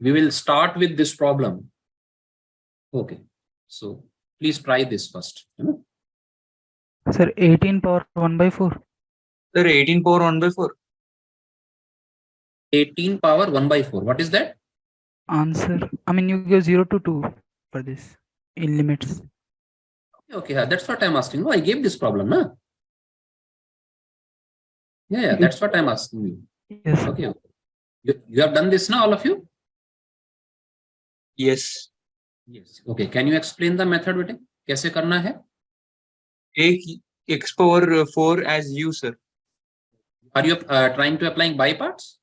We will start with this problem. Okay, so please try this first. Sir, 18 power 1 by 4. Sir, 18 power 1 by 4. 18 power 1 by 4. What is that? Answer. I mean, you give 0 to 2 for this in limits. Okay, that's what I'm asking. No, I gave this problem, no? Yeah, that's what I'm asking you. Yes. Okay. You have done this now, all of you? Yes. Yes. Okay. Can you explain the method, bete? कैसे करना है? Take x power 4 as u, sir. Are you trying to applying by parts?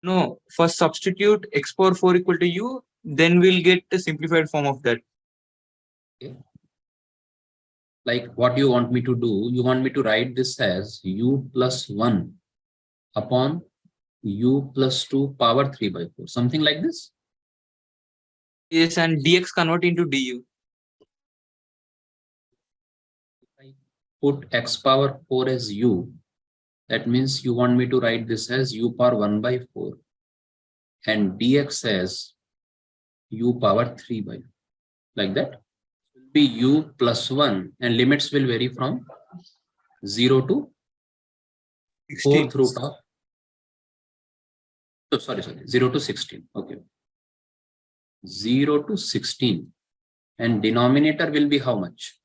No, first substitute x power 4 equal to u, then we'll get the simplified form of that. Okay. Like what you want me to do? You want me to write this as u plus 1 upon u plus 2 power 3 by 4. Something like this? Yes, and dx convert into du. If I put x power 4 as u, that means you want me to write this as u power 1 by 4 and dx as u power 3 by 4. Like that. Be u plus 1 and limits will vary from 0 to 16. 4th root of, oh, sorry, 0 to 16. Okay. 0 to 16 and denominator will be how much?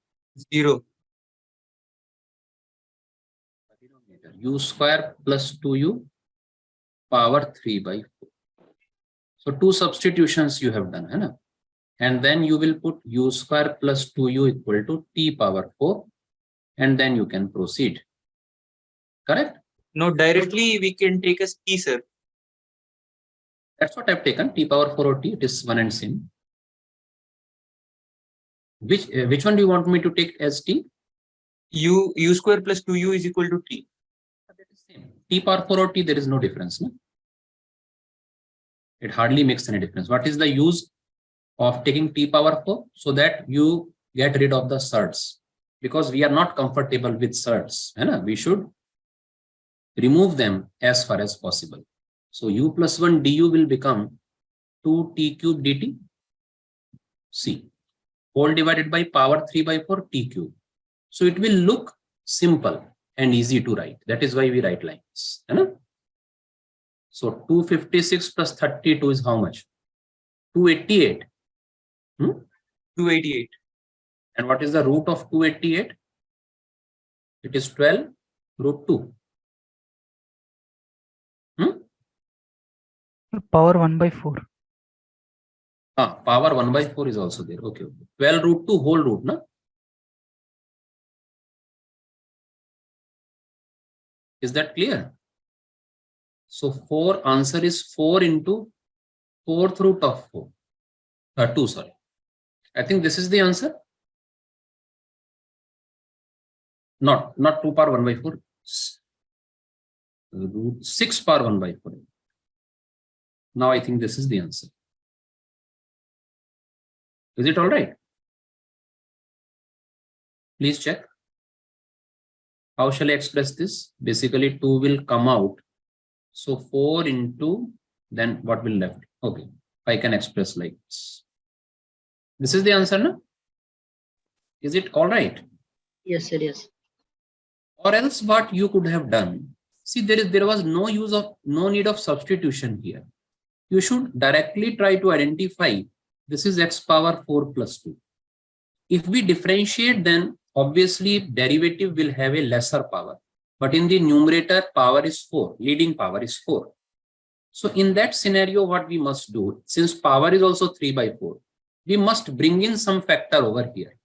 0. Denominator u square plus 2u power 3 by 4. So two substitutions you have done, hai na? And then you will put u square plus 2u equal to t power 4 and then you can proceed. Correct? No, directly we can take as t, sir. That's what I've taken, t power 4 or t, it is one and same. Which one do you want me to take as t? u square plus 2u is equal to t. That is same. T power 4 or t, there is no difference. No? It hardly makes any difference. What is the use of taking t power 4? So that you get rid of the surds. Because we are not comfortable with surds. We should remove them as far as possible. So u plus 1 du will become 2t cube dt. C. Whole divided by power 3 by 4 t cube. So it will look simple and easy to write. That is why we write lines. So 256 plus 32 is how much? 288. 288. And what is the root of 288? It is 12 root 2. Power 1 by 4. Power 1 by 4 is also there. Okay. 12 root 2 whole root, no? Is that clear? So 4 answer is 4 into 4th root of 4. 2, sorry. I think this is the answer. Not 2 power 1 by 4. Root 6 power 1 by 4. Now I think this is the answer. Is it all right? Please check. How shall I express this? Basically 2 will come out. So 4 into, then what will left? Okay, I can express like this. This is the answer, no? Is it all right? Yes, sir, yes. Or else what you could have done? See, there was no need of substitution here. You should directly try to identify this is x power 4 plus 2. If we differentiate, then obviously derivative will have a lesser power. But in the numerator, power is 4. Leading power is 4. So in that scenario, what we must do, since power is also 3 by 4, we must bring in some factor over here.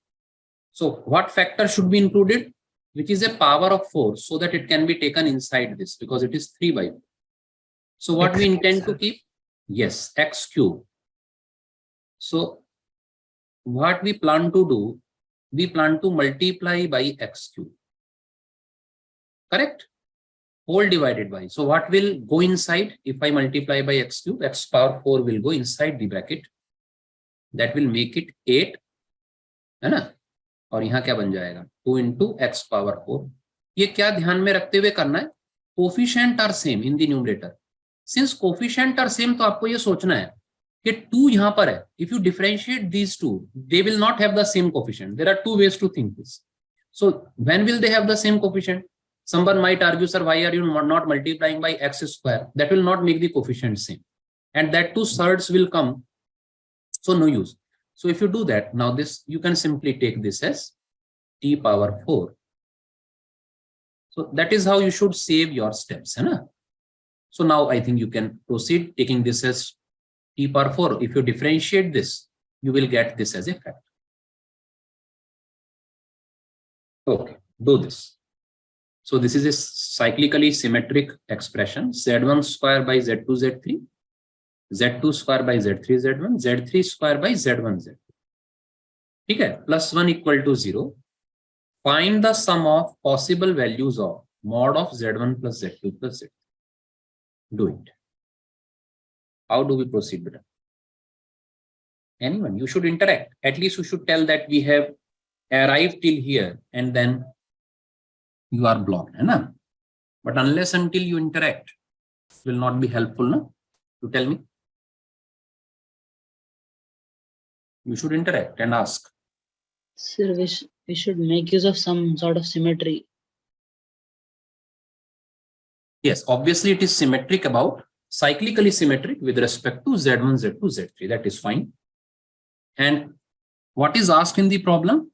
So what factor should be included? Which is a power of 4, so that it can be taken inside this because it is 3 by 4. So what we intend to keep? Yes, x cube. So what we plan to do, we plan to multiply by x cube. Correct? Whole divided by. So what will go inside if I multiply by x cube? X power 4 will go inside the bracket. That will make it 8. है ना? और यहाँ क्या बन जाएगा? 2 into x power 4. ये क्या ध्यान में रखते हुए करना है? Coefficient are same in the numerator. Since coefficient are same, तो आपको ये सोचना है कि 2 यहाँ पर है. If you differentiate these two, they will not have the same coefficient. There are two ways to think this. So when will they have the same coefficient? Someone might argue, sir, why are you not multiplying by x square? That will not make the coefficient same. And that two thirds will come. So no use. So if you do that, now this, you can simply take this as t power 4. So that is how you should save your steps. Hai na? So now I think you can proceed taking this as t power 4. If you differentiate this, you will get this as a factor. Okay, do this. So this is a cyclically symmetric expression, z1 square by z2 z3, z2 square by z3 z1, z3 square by z1 z2. Okay, plus 1 equal to 0. Find the sum of possible values of mod of z1 plus z2 plus z3. Do it. How do we proceed with that? Anyone, you should interact. At least you should tell that we have arrived till here and then you are blocked. Right? But unless until you interact, it will not be helpful. No? To tell me. You should interact and ask. Sir, we should make use of some sort of symmetry. Yes, obviously it is symmetric about, cyclically symmetric with respect to z1, z2, z3. That is fine. And what is asked in the problem?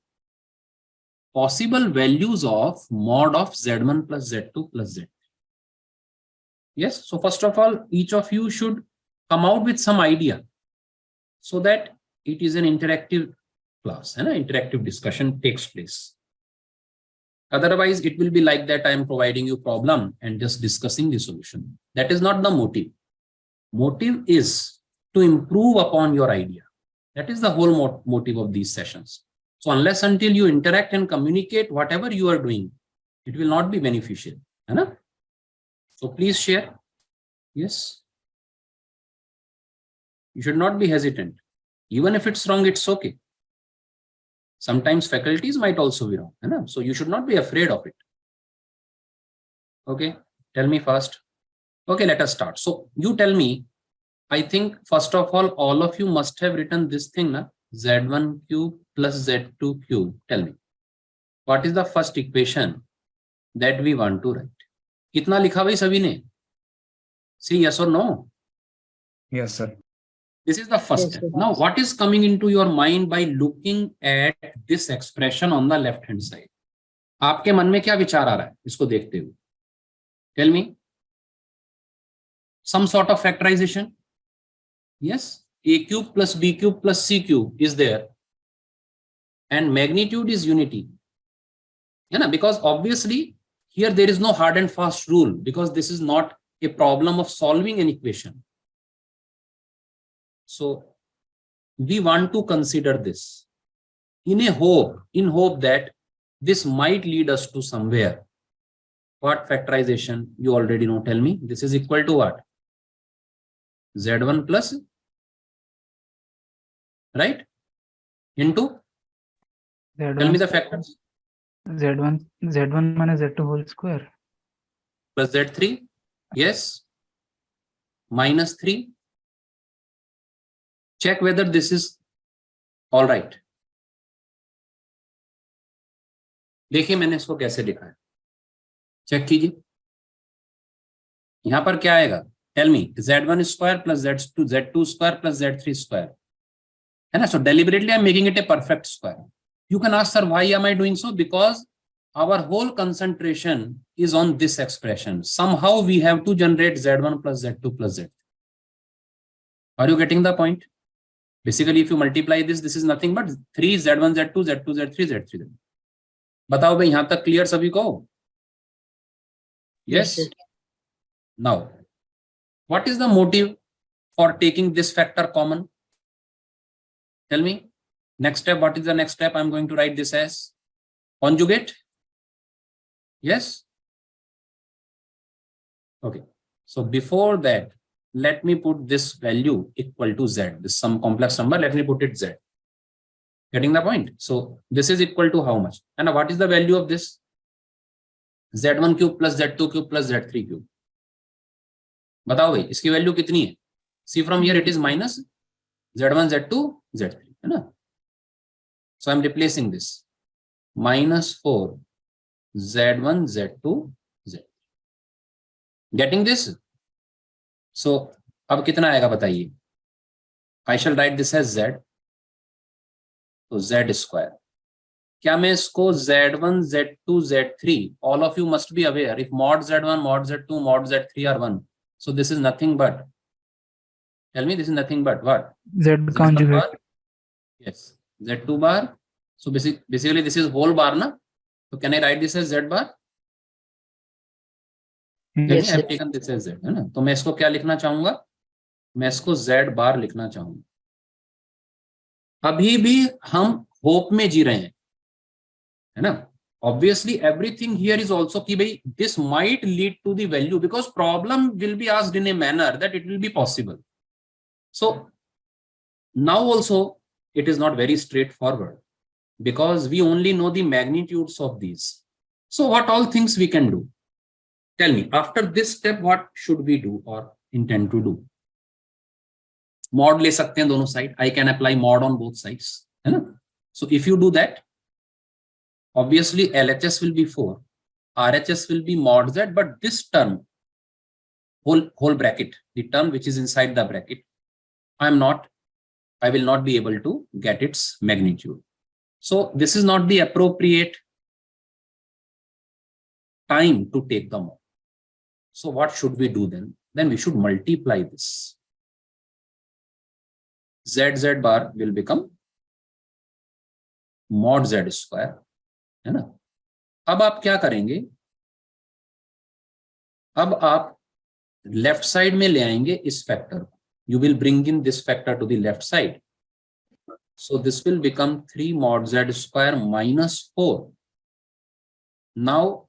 Possible values of mod of z1 plus z2 plus z3. Yes, so first of all, each of you should come out with some idea so that it is an interactive class and an interactive discussion takes place. Otherwise, it will be like that I am providing you problem and just discussing the solution. That is not the motive. Motive is to improve upon your idea. That is the whole motive of these sessions. So unless until you interact and communicate whatever you are doing, it will not be beneficial. Right? So please share. Yes. You should not be hesitant. Even if it's wrong, it's okay. Sometimes faculties might also be wrong. Right? So you should not be afraid of it. Okay. Tell me first. Okay, let us start. So you tell me, I think first of all of you must have written this thing, na? Z1 cube plus Z2 cube. Tell me, what is the first equation that we want to write? Kitna likha bhai sabhi ne? Say yes or no? Yes, sir. This is the first Yes, step. sir. Now, what is coming into your mind by looking at this expression on the left hand side? आपके मन में क्या विचार आ रहा है इसको देखते हुए? Tell me. Some sort of factorization? Yes. A cube plus B cube plus C cube is there. And magnitude is unity. Yeah, because obviously here there is no hard and fast rule because this is not a problem of solving an equation. So we want to consider this in hope that this might lead us to somewhere. What factorization? You already know. Tell me. This is equal to what? Z1 plus, right? Into? Z1, Tell me the factors. Z1 minus Z2 whole square. Plus Z3. Yes. Minus 3. Check whether this is all right. देखिए मैंने इसको कैसे लिखा है. Check कीजिए. यहां पर क्या आएगा? Tell me. Z1 square plus Z2 square plus Z3 square. है ना? So deliberately I'm making it a perfect square. You can ask, sir, why am I doing so? Because our whole concentration is on this expression. Somehow we have to generate Z1 plus Z2 plus Z3. Are you getting the point? Basically, if you multiply this, this is nothing but 3 Z1, Z2, Z2, Z3, Z3. बताओ भाई यहाँ तक clear सभी को? Yes. Yes, sir. Now, what is the motive for taking this factor common? Tell me. Next step, what is the next step? I'm going to write this as conjugate. Yes. Okay. So before that, let me put this value equal to Z. This is some complex number. Let me put it Z. Getting the point? So this is equal to how much? And what is the value of this? Z1 cube plus Z2 cube plus Z3 cube. बताओ भाई इसकी value कितनी है? See from here it is minus z1 z2 z3 है ना. So I am replacing this -4 z1 z2 z3. Getting this? So अब कितना आएगा बताइए. I shall write this as z, तो z स्क्वायर. क्या मैं इसको z1 z2 z3, all of you must be aware if mod z1 mod z2 mod z3 are 1, so this is nothing but, tell me, this is nothing but what? Z Z1 conjugate. bar, yes, z2 bar. So basically this is whole bar na, so can I write this as z bar? Yes, I Yes, have sir. taken this as z है ना. तो मैं इसको क्या लिखना चाहूंगा? मैं इसको z बार लिखना चाहूंगा. अभी भी हम होप में जी रहे हैं है ना. Obviously everything here is also कि भाई this might lead to the value because problem will be asked in a manner that it will be possible. So now also it is not very straightforward because we only know the magnitudes of these. So what all things we can do? Tell me, after this step what should we do or intend to do? Mod ले सकते हैं दोनों side. I can apply mod on both sides है ना. So if you do that, obviously LHS will be 4, RHS will be mod z, but this term, whole bracket, the term which is inside the bracket, I will not be able to get its magnitude. So this is not the appropriate time to take the mod. So what should we do then? Then we should multiply this. Z bar will become mod z square है ना. अब आप क्या करेंगे? अब आप left side में ले आएंगे इस फैक्टर को. You will bring in this factor to the left side. So this will become 3 mod z square minus 4. Now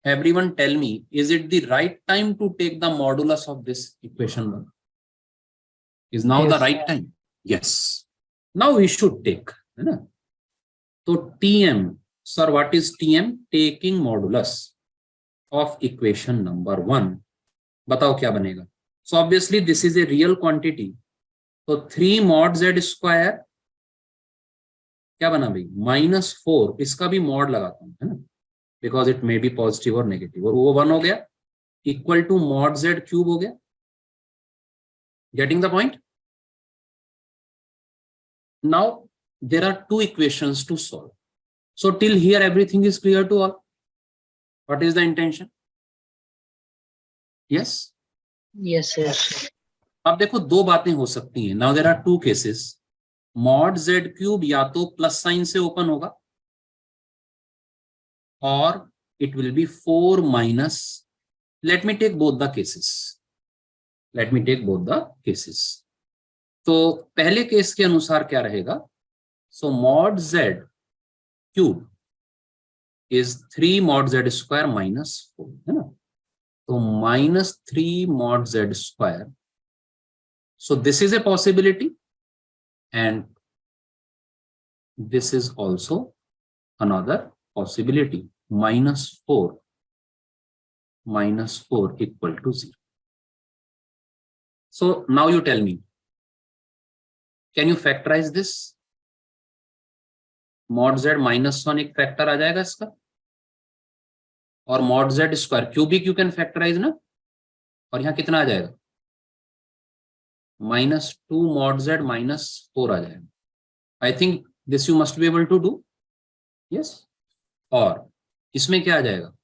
everyone tell me, is it the right time to take the modulus of this equation 1? Is now the Yes. right time? Yes. Now we should take है ना. तो tm, sir, what is tm? Taking modulus of equation number 1. बताओ क्या बनेगा. So obviously this is a real quantity. तो 3 mod z square क्या बना भाई? -4. इसका भी mod लगाता हूं है ना, because it may be positive or negative. और वो 1 हो गया equal to mod z cube हो गया. Getting the point? Now there are two equations to solve. So till here everything is clear to all. What is the intention? Yes. Yes, sir. अब देखो दो बातें हो सकती हैं. Now there are two cases. Mod z cube या तो plus sign से ओपन होगा और it will be 4 minus. Let me take both the cases. Let me take both the cases. तो पहले केस के अनुसार क्या रहेगा? So mod z cube is 3 mod z square minus 4 है ना. तो -3 mod z square. So this is a possibility and this is also another possibility. -4 equal to 0. So now you tell me, can you factorize this? Mod z -1 एक factor आ जाएगा इसका और mod z square cubic you can factorise ना. और यहाँ कितना आ जाएगा? -2 mod z -4 आ जाएगा. I think this you must be able to do. Yes. और इसमें क्या आ जाएगा?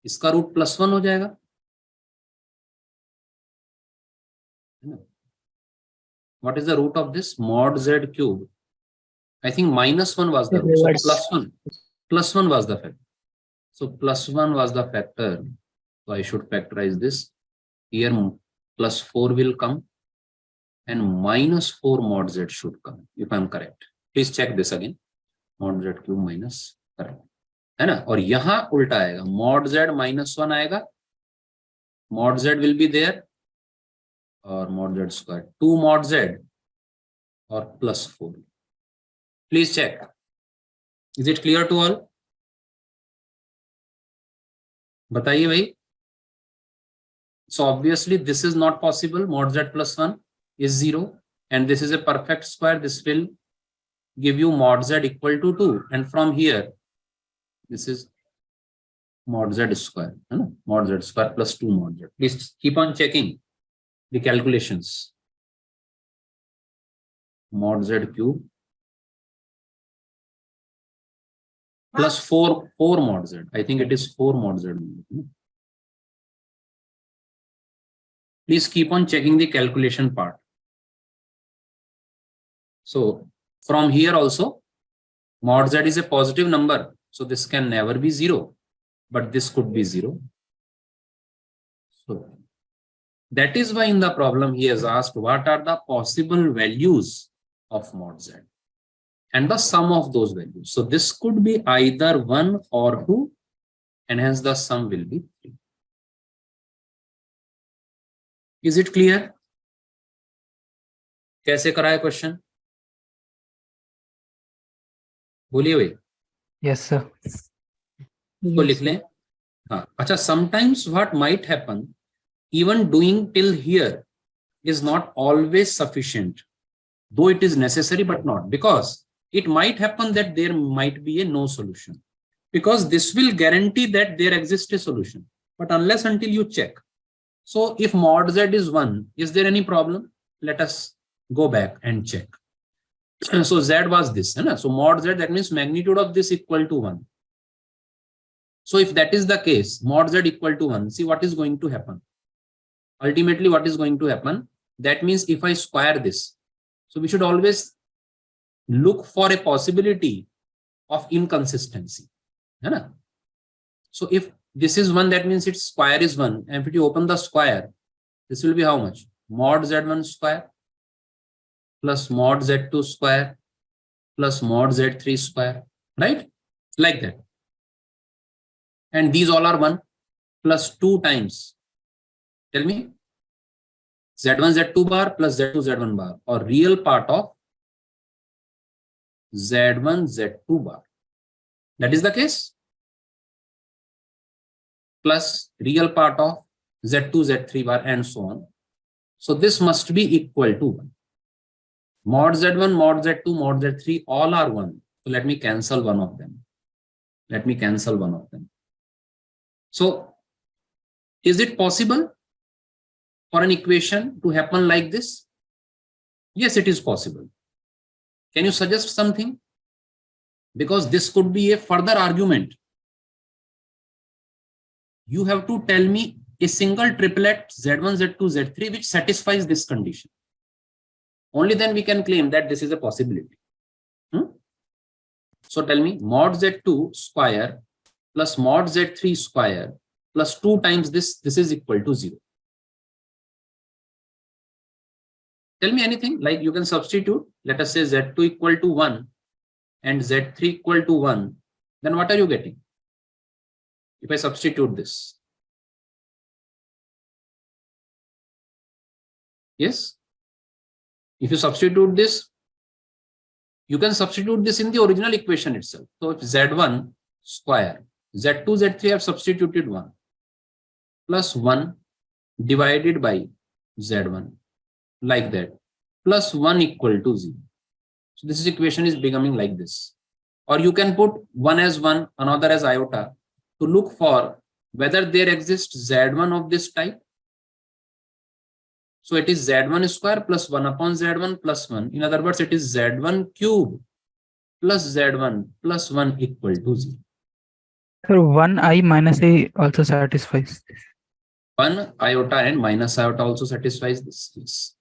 इसका रूट +1 हो जाएगा. What is the root of this? Mod z cube. I think -1 was the root. So +1 was the factor. So +1 was the factor. So I should factorize this. Here +4 will come and -4 mod z should come if I'm correct. Please check this again. Mod z cube minus correct है ना. और यहां उल्टा आएगा. Mod z -1 आएगा. Mod z will be there और mod z square 2 mod z और +4. Please check. Is it clear to all? बताइए भाई. So obviously this is not possible. Mod z plus 1 is 0. And this is a perfect square. This will give you mod z equal to 2. And from here, this is mod z square. Mod z square plus 2 mod z. Please keep on checking the calculations. Mod z cube plus 4 mod z. I think it is 4 mod z. Please keep on checking the calculation part. So from here also, mod z is a positive number. So this can never be 0, but this could be 0. So that is why in the problem he has asked what are the possible values of mod z and the sum of those values. So this could be either 1 or 2, and hence the sum will be 3. Is it clear? कैसे कराया question? बोलिए भाई. Yes, sir. तो लिख लें. हाँ, अच्छा, sometimes what might happen, even doing till here is not always sufficient, though it is necessary but not, because it might happen that there might be a no solution, because this will guarantee that there exists a solution, but unless until you check. So if mod z is 1, is there any problem? Let us go back and check. So z was this, so mod z, that means magnitude of this equal to 1. So if that is the case, mod z equal to 1, see what is going to happen. Ultimately, what is going to happen? That means if I square this, so we should always look for a possibility of inconsistency. So if this is 1, that means its square is 1. And if you open the square, this will be how much? Mod z1 square plus mod z2 square plus mod z3 square, right? Like that. And these all are 1 plus 2 times. Tell me. Z1 Z2 bar plus Z2 Z1 bar, or real part of Z1 Z2 bar. That is the case. Plus real part of Z2 Z3 bar and so on. So this must be equal to 1. Mod Z1, mod Z2, mod Z3, all are 1. So let me cancel one of them. Let me cancel one of them. So is it possible for an equation to happen like this? Yes, it is possible. Can you suggest something? Because this could be a further argument. You have to tell me a single triplet Z1, Z2, Z3 which satisfies this condition. Only then we can claim that this is a possibility. So tell me, mod Z2 square plus mod Z3 square plus 2 times this is equal to 0. Tell me anything, like you can substitute, let us say Z2 equal to 1 and Z3 equal to 1, then what are you getting? If I substitute this. Yes? If you substitute this, you can substitute this in the original equation itself. So if Z1 square, Z2, Z3 have substituted 1 plus 1 divided by Z1, like that, plus 1 equal to 0. So this equation is becoming like this. Or you can put one as 1, another as iota, to look for whether there exists Z1 of this type. So it is Z1 square plus 1 upon Z1 plus 1. In other words, it is Z1 cube plus Z1 plus 1 equal to 0. So 1i minus a also satisfies this. 1 iota and minus iota also satisfies this. Yes.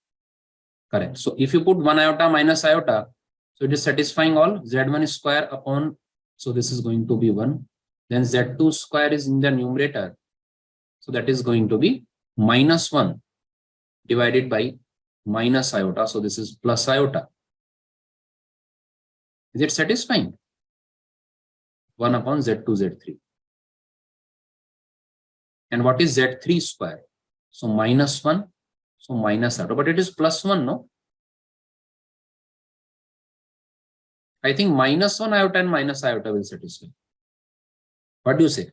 Correct. So if you put 1 iota minus iota, so it is satisfying all. Z1 square upon, so this is going to be 1. Then Z2 square is in the numerator. So that is going to be minus 1 divided by minus iota. So this is plus iota. Is it satisfying? 1 upon Z2, Z3. And what is Z3 square? So minus 1. So minus iota. But it is plus 1, no? I think minus 1 iota and minus iota will satisfy. What do you say?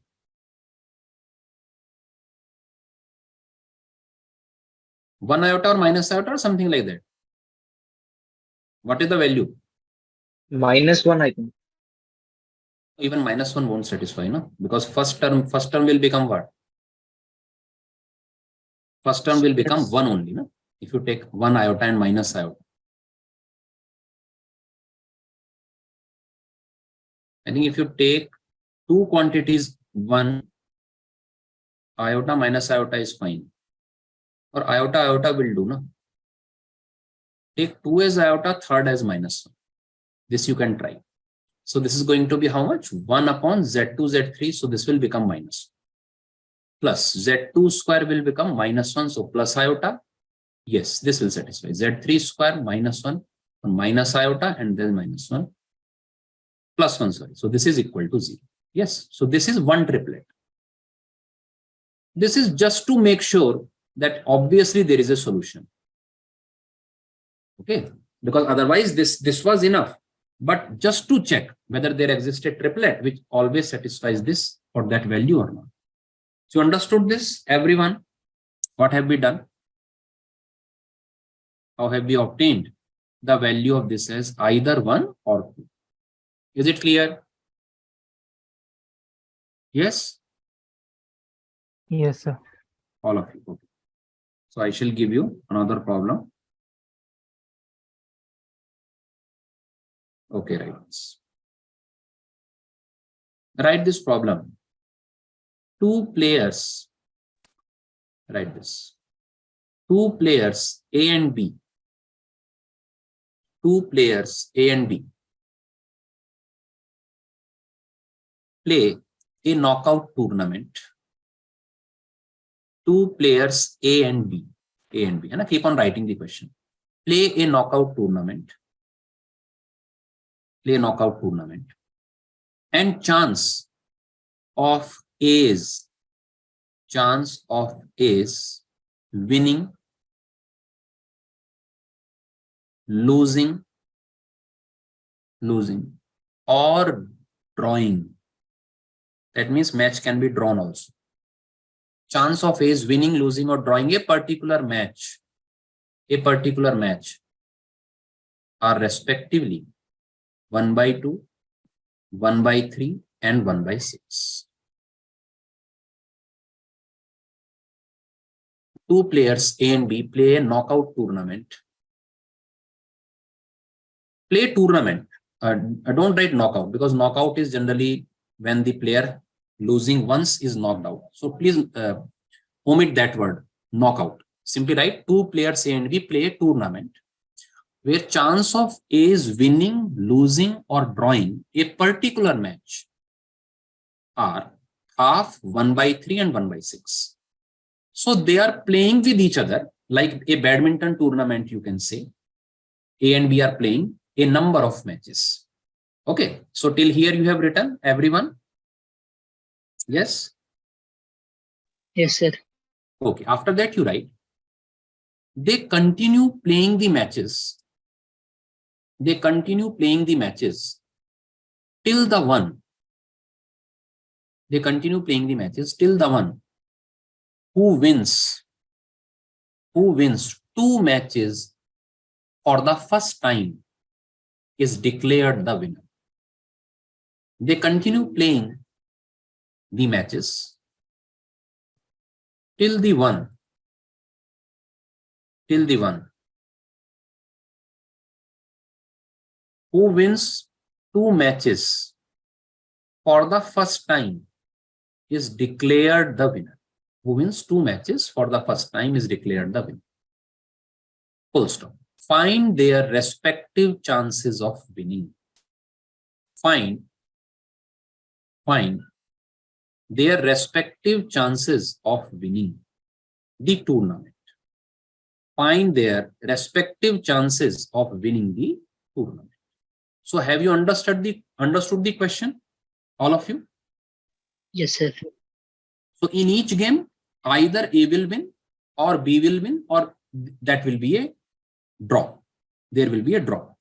1 iota or minus iota or something like that? What is the value? -1, I think. Even -1 won't satisfy, no? Because first term will become what? First term will become 1 only, no? If you take 1 iota and minus iota. I think if you take two quantities, 1 iota minus iota is fine. Or iota will do, no? Take 2 as iota, third as -1. This you can try. So this is going to be how much? 1 upon Z2, Z3. So this will become -1. Plus Z2 square will become -1. So plus iota. Yes, this will satisfy. Z3 square -1 minus iota and then -1 plus 1. Sorry. So this is equal to 0. Yes. So this is one triplet. This is just to make sure that obviously there is a solution. Okay. Because otherwise this was enough. But just to check whether there exists a triplet which always satisfies this or that value or not. So you understood this, everyone? What have we done? How have we obtained the value of this as either 1 or 2? Is it clear? Yes? Yes, sir. All of you. Okay. So I shall give you another problem. Okay, right. Write this problem. Two players, write this. Two players A and B. Two players A and B play a knockout tournament. Two players A and B. A and B. And I keep on writing the question. Play a knockout tournament. Play a knockout tournament. And chance of A's winning, losing, or drawing. That means match can be drawn also. Chance of A's winning, losing, or drawing a particular match are respectively 1/2, 1/3, and 1/6. Two players A and B play a knockout tournament. Play tournament. Don't write knockout because knockout is generally when the player losing once is knocked out. So please omit that word, knockout. Simply write two players A and B play a tournament where chance of A's winning, losing, or drawing a particular match are half, 1/3, and 1/6. So they are playing with each other like a badminton tournament, you can say. A and B are playing a number of matches. Okay, so till here you have written, everyone? Yes? Yes, sir. Okay, after that you write, they continue playing the matches. They continue playing the matches till the one. They continue playing the matches till the one who wins 2 matches for the first time is declared the winner. They continue playing the matches till the one who wins 2 matches for the first time is declared the winner. Who wins 2 matches for the first time is declared the winner. Full stop. Find their respective chances of winning. Find their respective chances of winning the tournament. Find their respective chances of winning the tournament. So have you understood the question, all of you? Yes, sir. So in each game, either A will win or B will win, or that will be a draw. There will be a draw.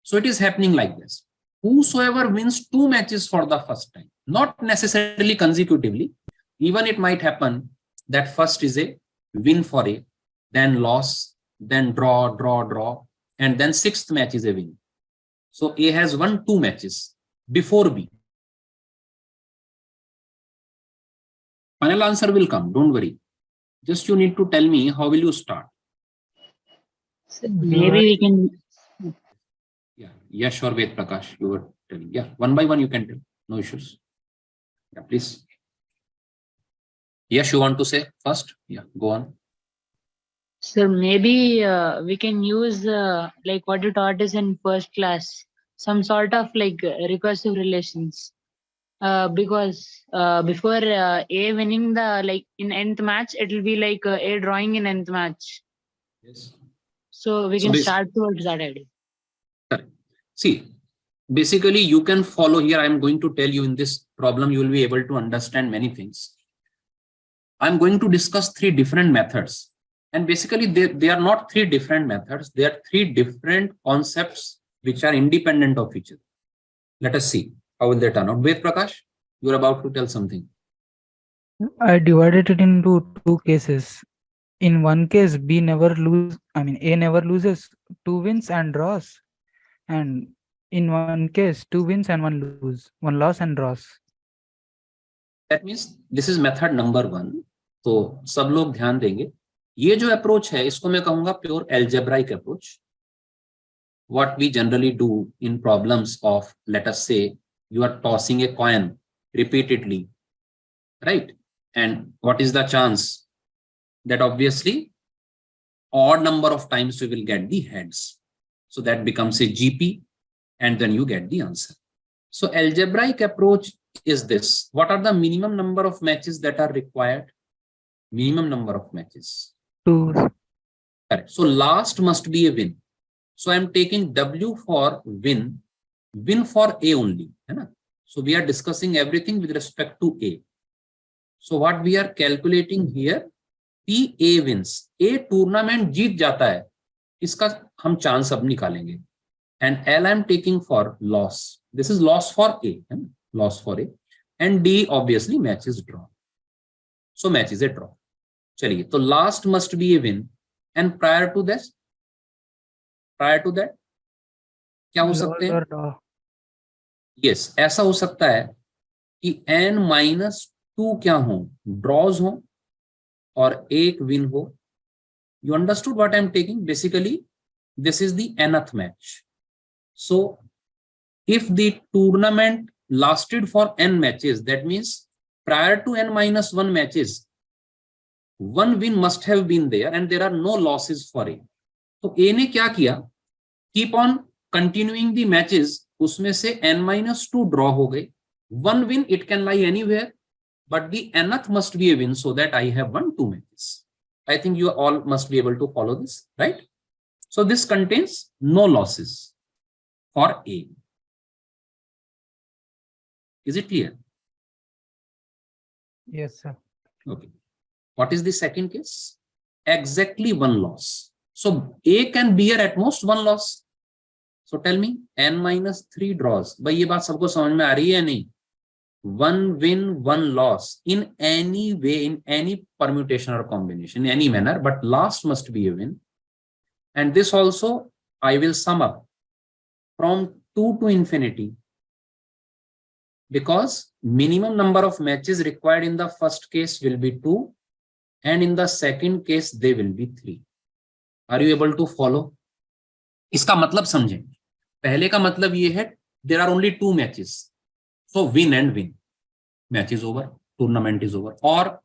So it is happening like this. Whosoever wins 2 matches for the first time, not necessarily consecutively, even it might happen that first is a win for A, then loss, then draw, and then sixth match is a win. So A has won 2 matches before B. Final answer will come, don't worry. Just you need to tell me how will you start. Sir, maybe we can. Yeah, Yash or Ved Prakash, you were telling. Yeah, one by one you can tell, no issues. Yeah, please. Yash, you want to say first? Yeah, go on. Sir, maybe we can use like what you taught us in first class, some sort of like recursive relations. Because before A winning the like in nth match, it will be like A drawing in nth match. Yes. So we So can this- start towards that idea. See, basically you can follow here. I'm going to tell you in this problem, you will be able to understand many things. I'm going to discuss 3 different methods. And basically they are not 3 different methods. They are 3 different concepts which are independent of each other. Let us see how will they turn out. Ved Prakash, you're about to tell something. I divided it into 2 cases. In one case, A never loses, 2 wins and draws. And in one case, 2 wins and 1 loss and draws. That means this is method number 1. तो सब लोग ध्यान देंगे. ये जो approach है इसको मैं कहूंगा pure algebraic approach. What we generally do in problems of, let us say, you are tossing a coin repeatedly, right? And what is the chance that obviously odd number of times we will get the heads. So that becomes a GP and then you get the answer. So algebraic approach is this. What are the minimum number of matches that are required? Minimum number of matches. 2. Correct. So last must be a win. So I'm taking W for win for A only. So we are discussing everything with respect to A. So what we are calculating here, P A wins. A tournament जीत जाता है, इसका हम chance अब निकालेंगे. And L I'm taking for loss. This is loss for A. Loss for A. And D obviously match is draw. So match is a draw. चलिए, तो last must be a win. And prior to that क्या हो सकते हैं? Yes, ऐसा हो सकता है कि n-2 क्या हो? Draws हो और एक win हो. You understood what I'm taking? Basically, this is the nth match. So, if the tournament lasted for n matches, that means prior to n-1 matches, 1 win must have been there and there are no losses for A. तो A ने क्या किया? Keep on continuing the matches. उसमें से n-2 draw हो गए. 1 win, it can lie anywhere, but the nth must be a win so that I have won 2 matches. I think you all must be able to follow this, right? So this contains no losses for A. Is it clear? Yes, sir. Okay. What is the second case? Exactly 1 loss. So A can bear at most 1 loss. So tell me, n-3 draws. भाई ये बात सबको समझ में आ रही है नहीं? 1 win, 1 loss in any way, in any permutation or combination, in any manner, but last must be a win. And this also I will sum up from 2 to infinity, because minimum number of matches required in the first case will be 2 and in the second case they will be 3. Are you able to follow? इसका मतलब समझें. पहले का मतलब ये है there are only 2 matches. So win and win. Match is over. Tournament is over. Or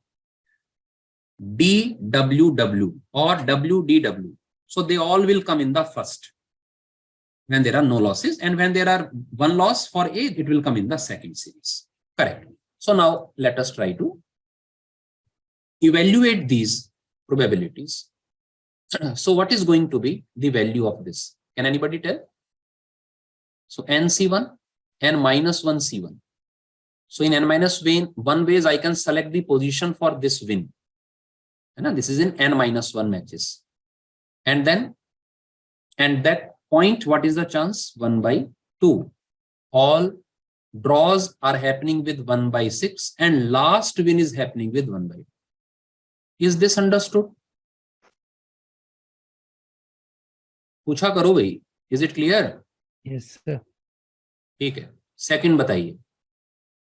DWW or WDW. So they all will come in the first when there are no losses, and when there are 1 loss for A, it will come in the second series. Correct. So now let us try to evaluate these probabilities. So what is going to be the value of this? Can anybody tell? So NC1, n-1 C1. So in n-1 ways, I can select the position for this win. And this is in n-1 matches. And then, and that point, what is the chance? 1/2. All draws are happening with 1/6 and last win is happening with 1/2. Is this understood? पूछा करो भाई, is it clear? Yes, sir. ठीक है, second बताइए.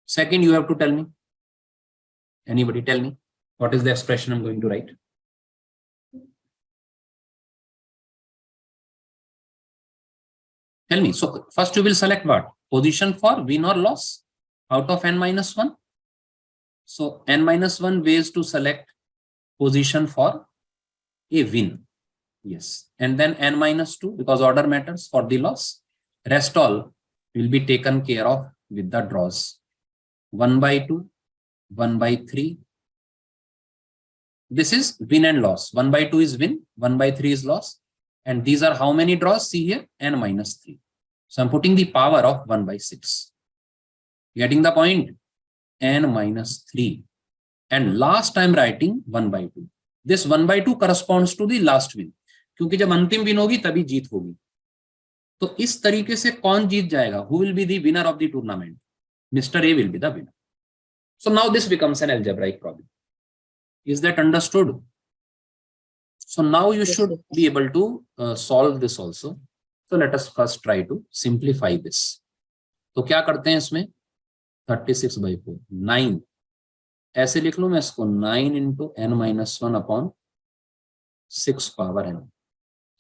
Second you have to tell me. Anybody tell me what is the expression I am going to write. Tell me. So first you will select what? Position for win or loss out of n minus 1. So n minus 1 ways to select position for a win. Yes. And then n minus 2 because order matters for the loss. Rest all will be taken care of with the draws. 1 by 2, 1 by 3. This is win and loss. 1 by 2 is win, 1 by 3 is loss. And these are how many draws? See here, n minus 3. So I'm putting the power of 1 by 6. Getting the point? N minus 3. And last I'm writing 1 by 2. This 1 by 2 corresponds to the last win. क्योंकि जब अंतिम win होगी तभी जीत होगी. तो इस तरीके से कौन जीत जाएगा? Who will be the winner of the tournament? Mr. A will be the winner. So now this becomes an algebraic problem. Is that understood? So now you should be able to solve this also. So let us first try to simplify this. तो क्या करते हैं इसमें? 36 by 4, 9. ऐसे लिख लूं मैं इसको 9 into n minus 1 upon 6 power n.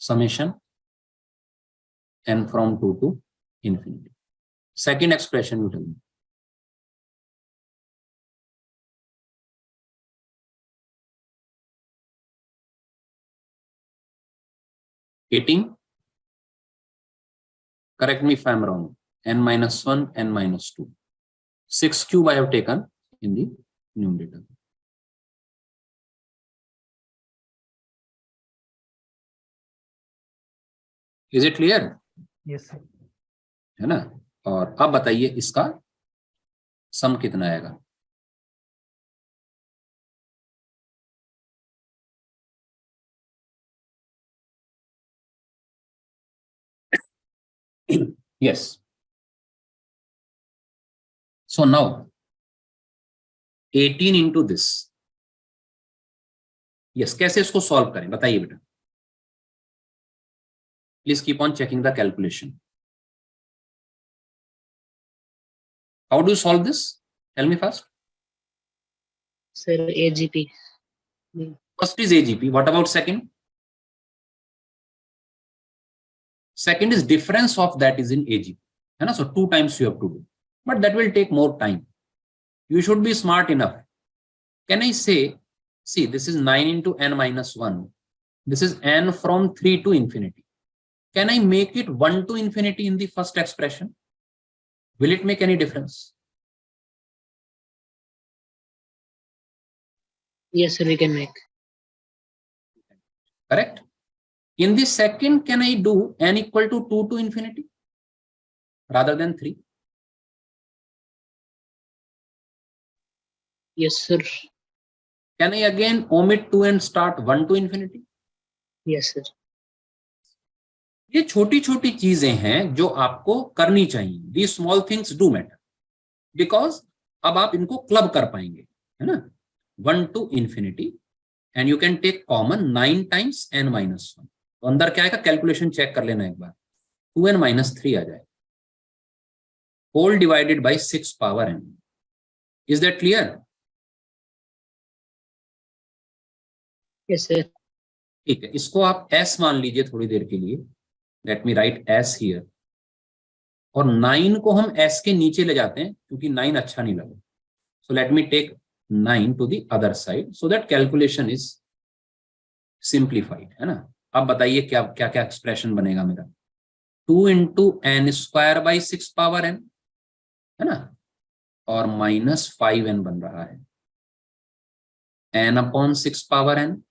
Summation n from 2 to infinity. Second expression you tell me. Correct me if I am wrong. N minus 1, n minus 2. 6 cube I have taken in the numerator. Is it clear? Yes, sir. है ना? और अब बताइए इसका सम कितना आएगा? Yes. So now 18 into this. Yes, कैसे इसको सॉल्व करें बताइए बेटा. Please keep on checking the calculation. How do you solve this? Tell me first. Sir, AGP. First is AGP. What about second? Second is difference of that is in AGP. So 2 times you have to do. But that will take more time. You should be smart enough. Can I say, see, this is 9 into n minus 1. This is n from 3 to infinity. Can I make it 1 to infinity in the first expression? Will it make any difference? Yes, sir, we can make. Correct? In the second, can I do n equal to 2 to infinity rather than 3? Yes, sir. Can I again omit 2 and start 1 to infinity? Yes, sir. ये छोटी छोटी चीजें हैं जो आपको करनी चाहिए. These small things do matter because अब आप इनको क्लब कर पाएंगे, है ना? 1 to infinity and you can take common 9 times n minus 1. तो अंदर क्या आएगा? कैलकुलेशन चेक कर लेना एक बार. 2n minus 3 आ जाए. Whole divided by 6 power n. Is that clear? Yes, sir. ठीक है, इसको आप s मान लीजिए थोड़ी देर के लिए. Let me write s here. और 9 को हम s के नीचे ले जाते हैं क्योंकि 9 अच्छा नहीं लगा. So let me take 9 to the other side so that calculation is simplified, है ना? अब बताइए क्या क्या क्या एक्सप्रेशन बनेगा मेरा. 2 into n square by 6 power n, है ना? और minus 5n बन रहा है. n upon 6 power n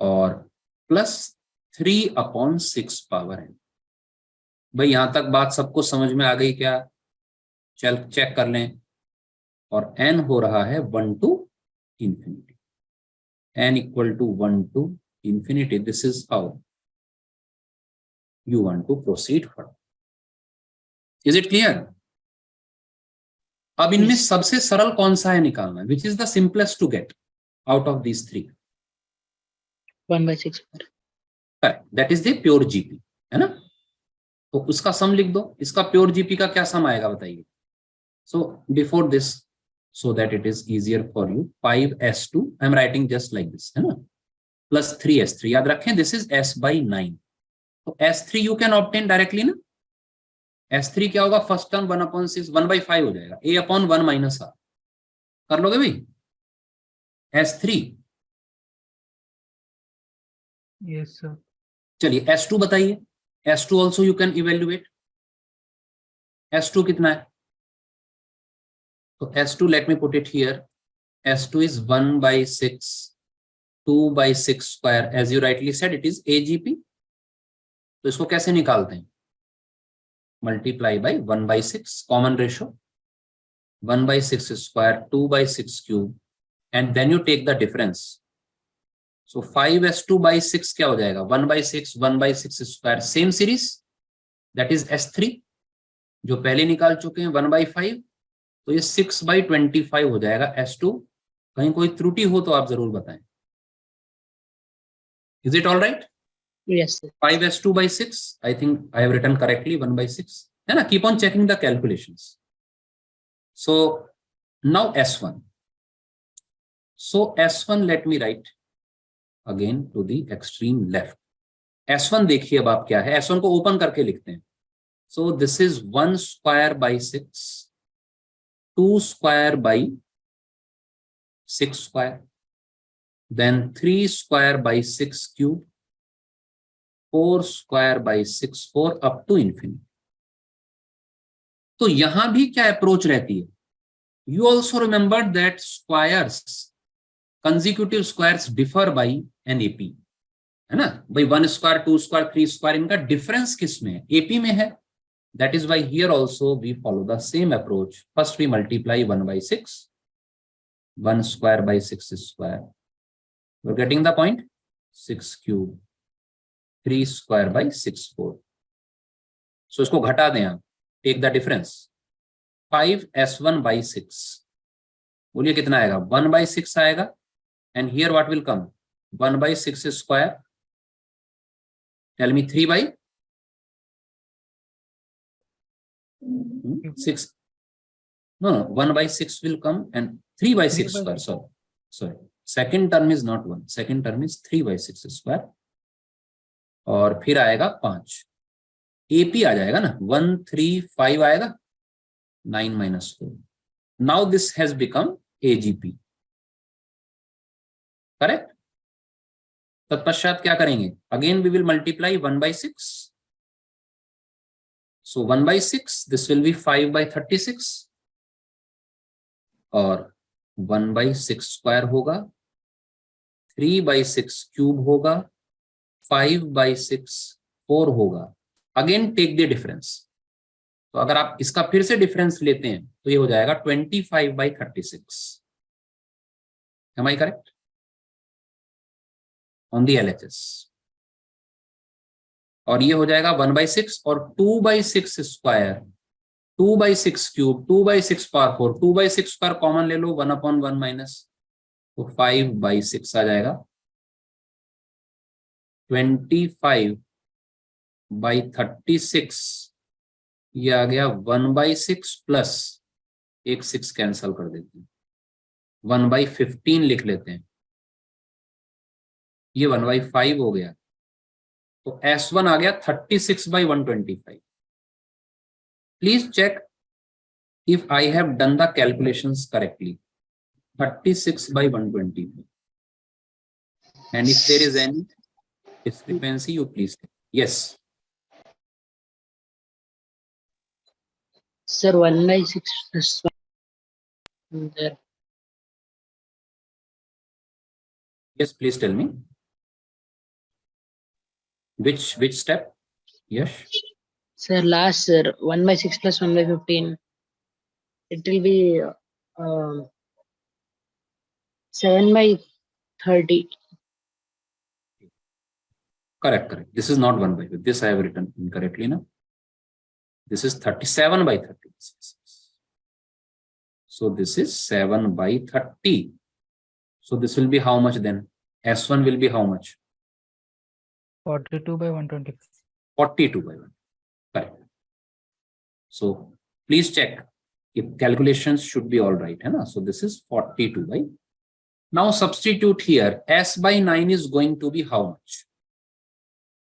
और plus 3 upon 6 power n. भाई यहां तक बात सबको समझ में आ गई क्या? चल चेक कर लें. और n हो रहा है 1 to infinity. n equal to 1 to infinity. This is how you want to proceed further. Is it clear? अब इनमें सबसे सरल कौन सा है निकालना? Which is the simplest to get out of these three? 1 by 6. Correct, that is the pure GP, है ना। तो उसका सम लिख दो, इसका प्योर जीपी का क्या सम आएगा बताइए। So before this, so that it is easier for you, 5s2 I am writing just like this, है ना, plus 3s3, याद रखें this is s by 9, तो s3 you can obtain directly ना, s3 क्या होगा, फर्स्ट टर्म 1/6 1/5 हो जाएगा, a/1 minus r, कर लोगे भाई s3। Yes, sir. चलिए s2 बताइए, s2 also you can evaluate, s2 कितना है, तो s2 let me put it here, s2 is 1/6 2/6 square, as you rightly said it is agp, तो इसको कैसे निकालते हैं, multiply by 1/6 common ratio, 1/6 square 2/6 cube, and then you take the difference, so 5s2/6 क्या हो जाएगा, 1/6 1/6 square, same series that is s3 जो पहले निकाल चुके हैं 1/5, तो ये 6/25 हो जाएगा s2। कहीं कोई त्रुटि हो तो आप जरूर बताएं, is it all right. Yes, sir. 5s2/6 I think I have written correctly 1/6, है ना, keep on checking the calculations। So now s1, so s1 let me write again to the extreme left, s1 देखिए अब आप क्या है, s1 को open करके लिखते हैं, so this is 1 square by 6, 2 square by 6 square, then 3 square by 6 cube, 4 square by 6 4 up to infinity। तो यहां भी क्या अप्रोच रहती है, you also remember that squares, consecutive squares differ by an AP, है ना भाई, 1 स्क्वायर 2 स्क्वायर 3 स्क्वायर, इनका डिफरेंस किस में है, एपी में है, that is why here also we follow the same approach, first we multiply 1/6 1 square by 6 square, you are getting the point, 6 cube 3 square by 6 4, so इसको घटा दें आप, टेक द डिफरेंस, 5s1/6, बोलिए कितना आएगा, 1/6 आएगा, and here what will come, 1/6 square, tell me 3/6, no 1/6 will come and 3/6 square, sorry second term is not 1, second term is 3/6 square, और फिर आएगा 5, एपी आ जाएगा ना, 135 आएगा, 9 minus 4, now this has become AGP, correct. तत्पश्चात क्या करेंगे, again we will multiply 1/6, so 1/6 this will be 5/36, और 1/6 स्क्वायर होगा, 3/6 क्यूब होगा, 5/6 4 होगा, अगेन टेक द डिफरेंस, तो अगर आप इसका फिर से डिफरेंस लेते हैं तो ये हो जाएगा 25/36, am I correct on the LHS, और ये हो जाएगा 1/6 और 2/6 square, 2/6 cube, 2/6 power 4, 2/6 square common ले लो, 1/1 माइनस, तो 5/6 आ जाएगा, 25/36, ये आ गया 1/6 प्लस एक 6 कैंसल कर देते हैं, 1/15 लिख लेते हैं, ये 1/5 हो गया, तो S1 आ गया 36/125। Please check if I have done the calculations correctly, 36/125, and if there is any discrepancy you please tell. Yes, Sir, 1/6 plus 1 there. yes, please tell me which step. Yes, Sir, last, sir, 1/6 plus 1/15. It will be 7/30. correct, this is not 1/5, this I have written incorrectly now, this is 37/30, so this is 7/30, so this will be how much then, S1 will be how much, 42 by 125. 42 by 1. Correct. So please check if calculations should be all right. Hai? So this is 42 by. Now substitute here. S by 9 is going to be how much?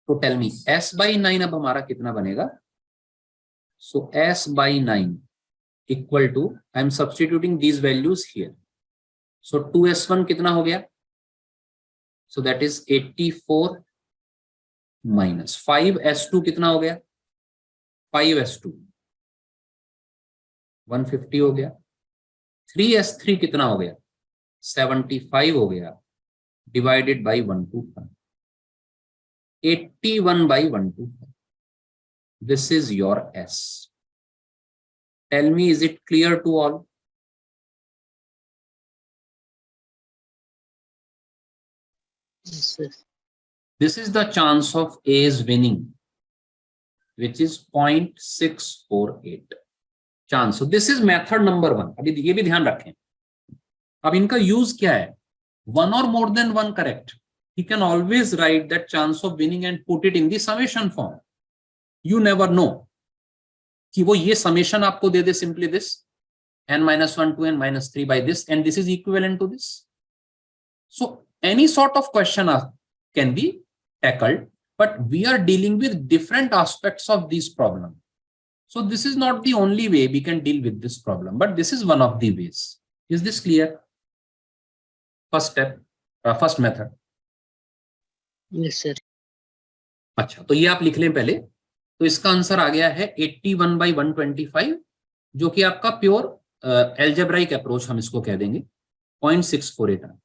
So tell me, S by 9 अब हमारा कितना बनेगा? So S by 9 equal to, I am substituting these values here. So 2S1 कितना हो गया? So that is 84 minus 5S2 कितना हो गया? 5S2 150 हो गया. 3S3 कितना हो गया? 75 हो गया, divided by 125. 81 by 125. This is your S. Tell me, is it clear to all? Yes, sir. This is the chance of A's winning, which is 0.648 chance. So this is method number 1. अभी ये भी ध्यान रखें. अब इनका use क्या है? One or more than one correct. He can always write that chance of winning and put it in the summation form. You never know कि वो ये summation आपको दे दे simply this n-1 to n-3 by this, and this is equivalent to this. So any sort of question can be tackled, but we are dealing with different aspects of this problem. So this is not the only way we can deal with this problem, but this is one of the ways. Is this clear? First step, first method. Yes, sir. अच्छा, तो ये आप लिख लें पहले. तो इसका answer आ गया है 81 by 125, जो कि आपका प्योर एल्जेब्राइक अप्रोच हम इसको कह देंगे, 0.648.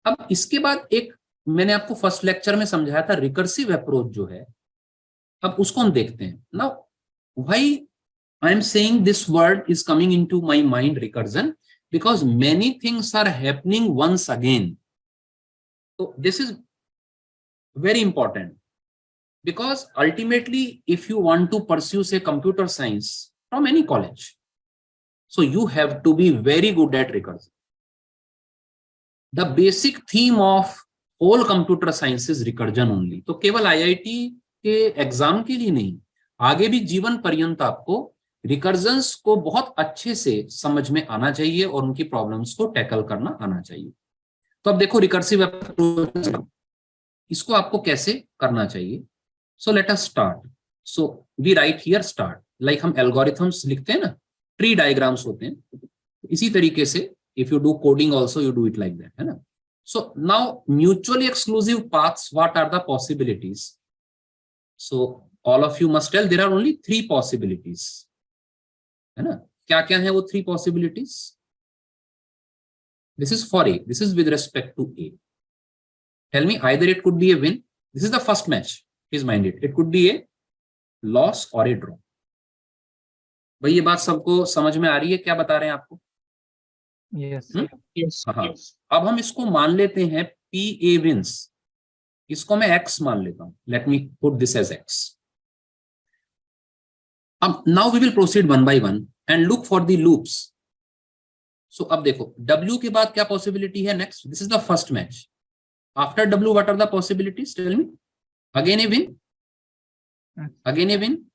अब इसके बाद एक मैंने आपको फर्स्ट लेक्चर में समझाया था रिकर्सिव अप्रोच जो है, अब उसको हम देखते हैं. Now why I am saying this word is coming into my mind, recursion, because many things are happening once again. So this is very important, because ultimately if you want to pursue say computer science from any college, so you have to be very good at recursion. The basic theme of whole computer science is recursion only. तो केवल IIT के exam के लिए नहीं, आगे भी जीवन पर्यंत आपको रिकर्जन्स को बहुत अच्छे से समझ में आना चाहिए और उनकी प्रॉब्लम्स को टैकल करना आना चाहिए. तो अब देखो रिकर्सिव अप्रोच, इसको आपको कैसे करना चाहिए. So let us start. So we write here start, like हम एल्गोरिथम्स लिखते हैं ना, ट्री डायग्राम्स होते हैं, इसी तरीके से if you do coding also you do it like that, है ना. So now mutually exclusive paths, what are the possibilities? So all of you must tell there are only 3 possibilities, है ना. क्या क्या है वो 3 possibilities? This is for A, this is with respect to A. Tell me, either it could be a win, this is the first match, please mind it could be A loss और A draw. भाई ये बात सबको समझ में आ रही है? क्या बता रहे हैं आपको? Yes. Yes. हाँ. Yes. अब हम इसको मान लेते हैं पी ए विंस, इसको मैं एक्स मान लेता हूं. Let me put this as x. Now we will proceed one by one and look for the loops. So अब देखो W के बाद क्या पॉसिबिलिटी है next? This is the first match. After W what are the possibilities? Tell me. Again a win, again a win,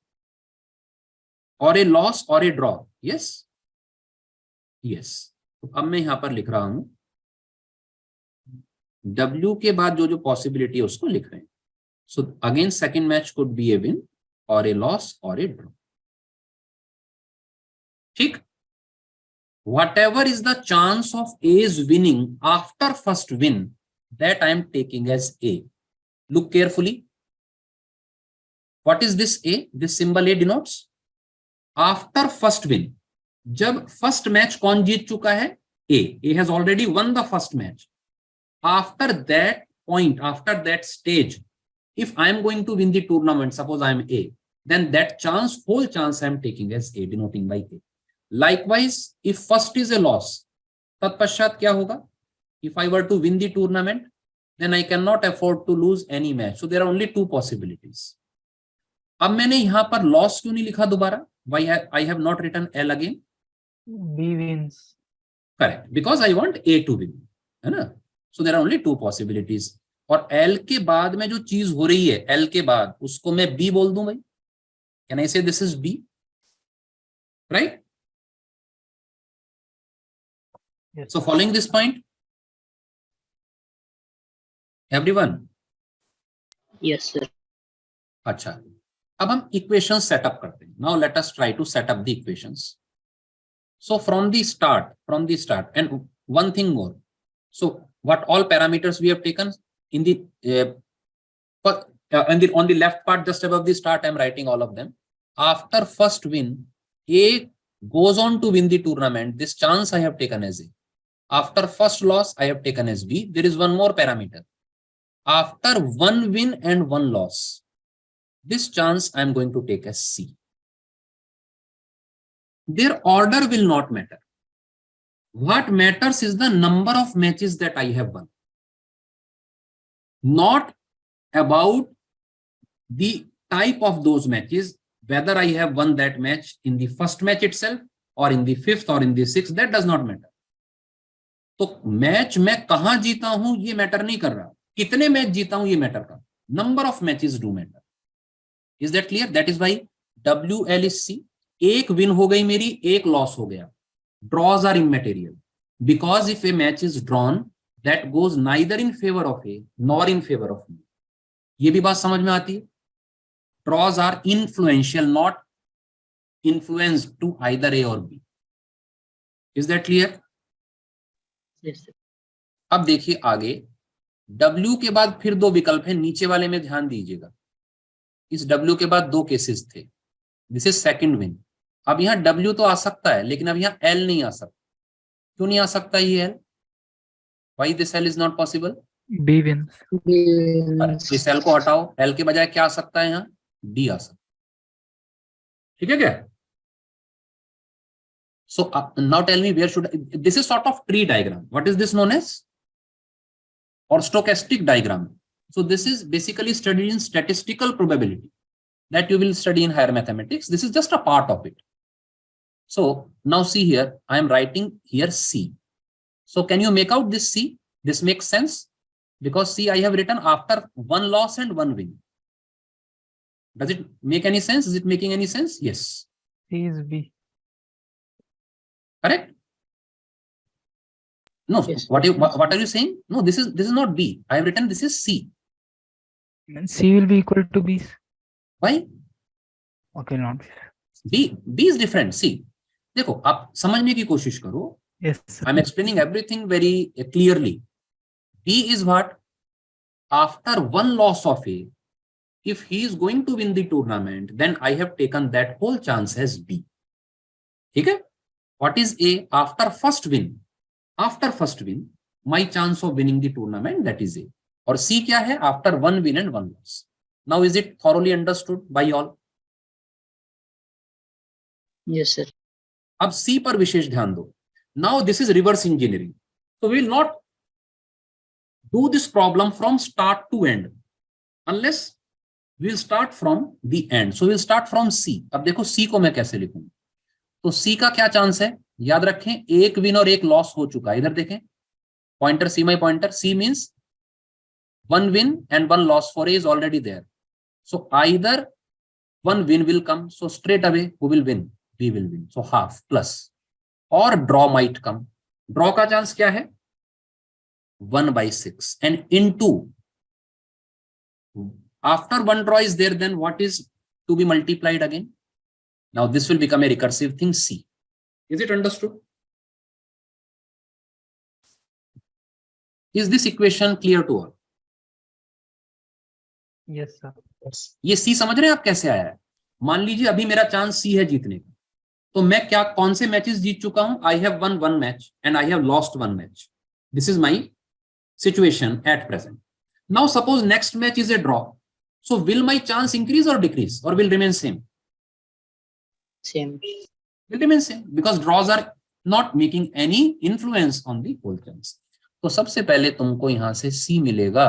और a loss और A draw. Yes yes. तो अब मैं यहां पर लिख रहा हूं W के बाद जो जो पॉसिबिलिटी है उसको लिख रहे हैं. So again second match could be a win और ए लॉस और ए ड्रॉ. ठीक. Whatever is the chance of A's winning after first win, that I am taking as A. Look carefully. What is this A? This symbol A denotes after first win. जब first match कौन जीत चुका है? A. A has already won the first match. After that point, after that stage, if I am going to win the tournament, suppose I am A, then that chance, whole chance I am taking as A, denoting by A. Likewise, if first is a loss, तत्पश्चात क्या होगा? If I were to win the tournament, then I cannot afford to lose any match. So there are only 2 possibilities. अब मैंने यहां पर loss क्यों नहीं लिखा दोबारा? Why I have not written L again? B wins. Correct, because I want A to win, है ना. So there are only 2 possibilities. और L के बाद में जो चीज हो रही है L के बाद उसको मैं B बोल दूं भाई, can I say this is B, right? Yes. So following this point everyone? Yes, sir. अच्छा, अब हम इक्वेशन सेटअप करते हैं. Now let us try to set up the equations. So from the start and one thing more. So what all parameters we have taken in the on the left part just above the start, I am writing all of them. After first win, A goes on to win the tournament. This chance I have taken as A. After first loss, I have taken as B. There is one more parameter. After one win and one loss, this chance I am going to take as C. Their order will not matter. What matters is the number of matches that I have won. Not about the type of those matches, whether I have won that match in the first match itself or in the fifth or in the sixth, that does not matter. तो match मैं कहां जीता हूं ये matter नहीं कर रहा, कितने मैच जीता हूं ये मैटर कर. Number of matches do matter. Is that clear? That is why WL is C. एक विन हो गई मेरी, एक लॉस हो गया. Draws are immaterial because if a match is drawn that goes neither in favour of A nor in favour of me. ये भी बात समझ में आती है? Draws are influential, not influenced to either A or B. Is that clear? Yes, sir. अब देखिए आगे, W के बाद फिर दो विकल्प हैं, नीचे वाले में ध्यान दीजिएगा. इस W के बाद दो केसेस थे. This is second win. अब यहाँ W तो आ सकता है, लेकिन अब यहाँ L नहीं आ सकता. क्यों नहीं आ सकता ये L? Why this L is not possible? B wins. इस L को हटाओ, L के बजाय क्या आ सकता है यहाँ? D आ सकता. ठीक है क्या? So now tell me where should this is sort of tree diagram. What is this known as? Or stochastic diagram. So this is basically studied in statistical probability that you will study in higher mathematics. This is just a part of it. So now see here, I am writing here C. So can you make out this C? This makes sense because C I have written after one loss and one win. Does it make any sense? Is it making any sense? Yes. C is B. Correct? No. Yes. What are you saying? No, this is not B. I have written this is C. And C will be equal to B. Why? Okay, not. B is different. See, देखो आप समझने की कोशिश करो. Yes, sir. I'm explaining everything very clearly. B is what? After one loss of A, if he is going to win the tournament, then I have taken that whole chance as B. ठीक है? What is A? After first win. After first win, my chance of winning the tournament, that is A. और C क्या है? After one win and one loss. Now is it thoroughly understood by all? Yes, sir. अब C पर विशेष ध्यान दो. Now this is reverse engineering. So we will not do this problem from start to end unless we will start from the end. So we will start from C. अब देखो C को मैं कैसे लिखूं. तो C का क्या chance है? याद रखें, एक विन और एक लॉस हो चुका है. इधर देखें, pointer, C my pointer. C means one win and one loss for A is already there. So either one win will come. So straight away who will win? B will win. So half plus. Or draw might come. Draw का chance क्या है? 1/6. And into after one draw is there, then what is to be multiplied again? Now this will become a recursive thing C. Is it understood? Is this equation clear to all? Yes, sir. ये C समझ रहे हैं आप कैसे आया है? मान लीजिए अभी मेरा चांस C है जीतने का, तो मैं क्या कौन से मैचेस जीत चुका हूं? I have won one match and I have lost one match. This is my situation at present. Now suppose next match is a draw. So will my chance increase or decrease, or will remain same? Same. Will remain same because draws are not making any influence on the whole chance. तो सबसे पहले तुमको यहां से C मिलेगा.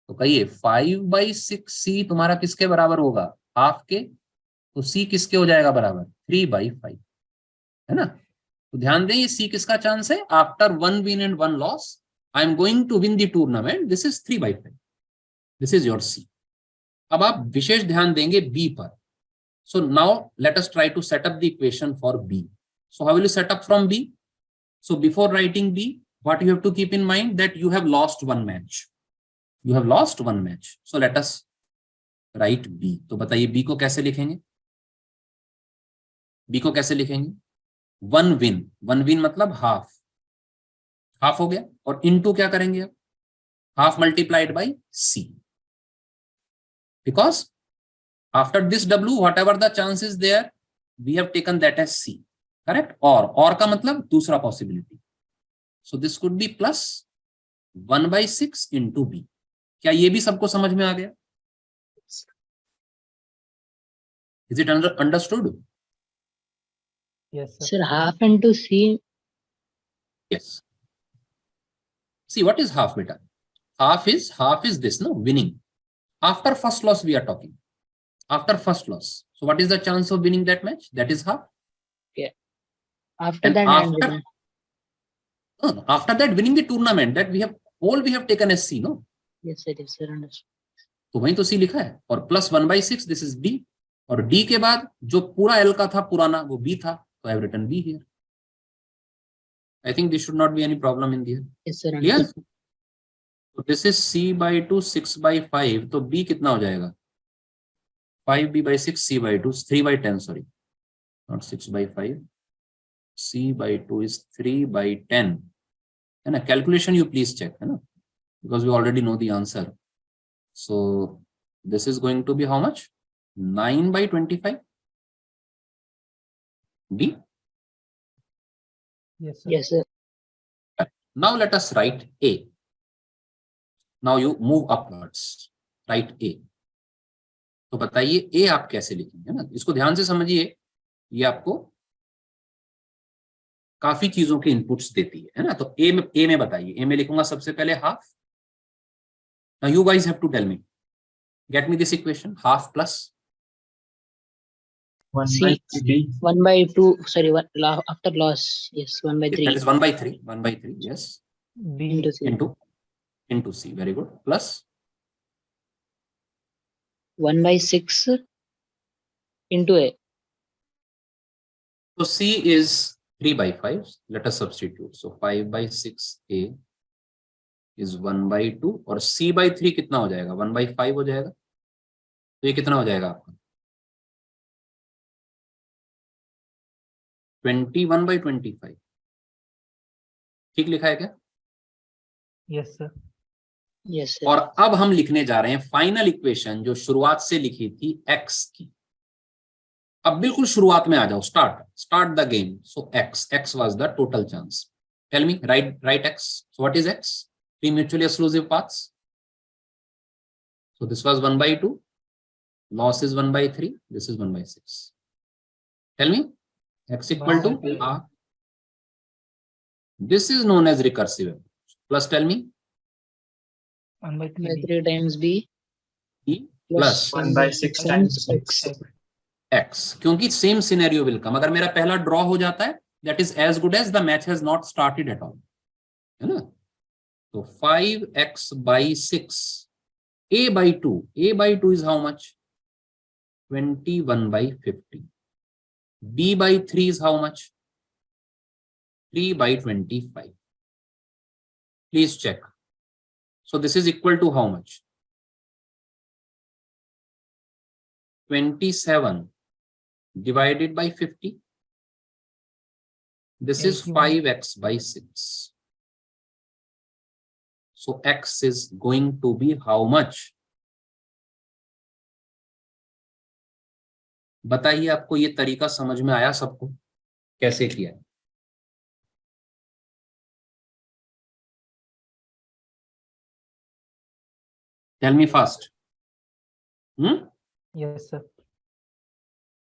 तो कहिए 5/6 C तुम्हारा किसके बराबर होगा? हाफ के. तो C किसके हो जाएगा बराबर? 3/5, है ना? तो ध्यान दें, ये C किसका चांस है? After one win and one loss I am going to win the tournament, this is 3/5, this is your C. अब आप विशेष ध्यान देंगे बी पर। So now let us try to set up the equation for B. So how will you set up from B? So before writing B, what you have to keep in mind that you have lost one match. You have lost one match. So let us write B. तो बताइए B को कैसे लिखेंगे? B को कैसे लिखेंगे? One win. One win मतलब half. Half हो गया और into क्या करेंगे अब? Half multiplied by C. Because after this W, whatever the chance is there, we have taken that as C. Correct? और का मतलब दूसरा possibility. So this could be plus 1/6 into B. क्या ये भी सबको समझ में आ गया? Is it understood? Yes, sir. Sir, half into C. Yes. See, what is half, beta? Half is this, no? Winning. After first loss we are talking. After first loss. So what is the chance of winning that match? That is half. Yeah. After And that, after, no, after that winning the tournament, that we have taken as C, no? yes, sir, yes, sir, understood. तो वहीं तो C लिखा है और plus 1/6, this is D, और D के बाद जो पूरा L का था पुराना वो B था, तो I have written B here. I think this should not be any problem in here. Yes, sir, Clear? understood. So this is C/2, 6/5, तो B कितना हो जाएगा? 5B/6, C/2, 3/10, sorry, not 6/5. C/2 is 3/10. है ना? Calculation you please check, है ना? Because we already know the answer. So this is going to be how much? 9/25. B. Yes, sir. Yes, sir. Now let us write A. Now you move upwards. Write A. तो बताइए A आप कैसे लिखेंगे, है ना? इसको ध्यान से समझिए, ये आपको काफी चीजों के इनपुट्स देती है ना? तो A में बताइए। A में लिखूंगा सबसे पहले half. Now you guys have to tell me. Get me this equation. Half plus 1/3. 1/2. Sorry, after loss. Yes, 1/3. that is 1/3. 1/3. Yes. B. Into C. Into C. Very good. Plus 1/6 into A. so C is 3/5. Let us substitute. So 5/6 A is 1/2 और C/3 कितना हो जाएगा? 1/5 हो जाएगा। तो ये कितना हो जाएगा आपका? 21/25। ठीक लिखा है क्या? Yes, sir. Yes, sir. और अब हम लिखने जा रहे हैं फाइनल इक्वेशन जो शुरुआत से लिखी थी x की। अब बिल्कुल शुरुआत में आ जाओ, start the game. So x was the total chance. Tell me, right x. So what is x? Three mutually exclusive paths. So this was 1/2. Loss is 1/3. This is 1/6. Tell me, x equal to 1/3. R. This is known as recursive. Plus tell me, 1/3. 3 times B E plus 1/6 times X. x. क्योंकि same scenario will come. अगर मेरा पहला draw हो जाता है, that is as good as the match has not started at all. है ना? So 5x/6. A/2. A/2 is how much? 21/50. B/3 is how much? 3/25. Please check. So this is equal to how much? 27 divided by 50. This is 5x/6. So x is going to be how much? बताइए, आपको ये तरीका समझ में आया सबको? कैसे किया? Tell me fast. Yes, sir.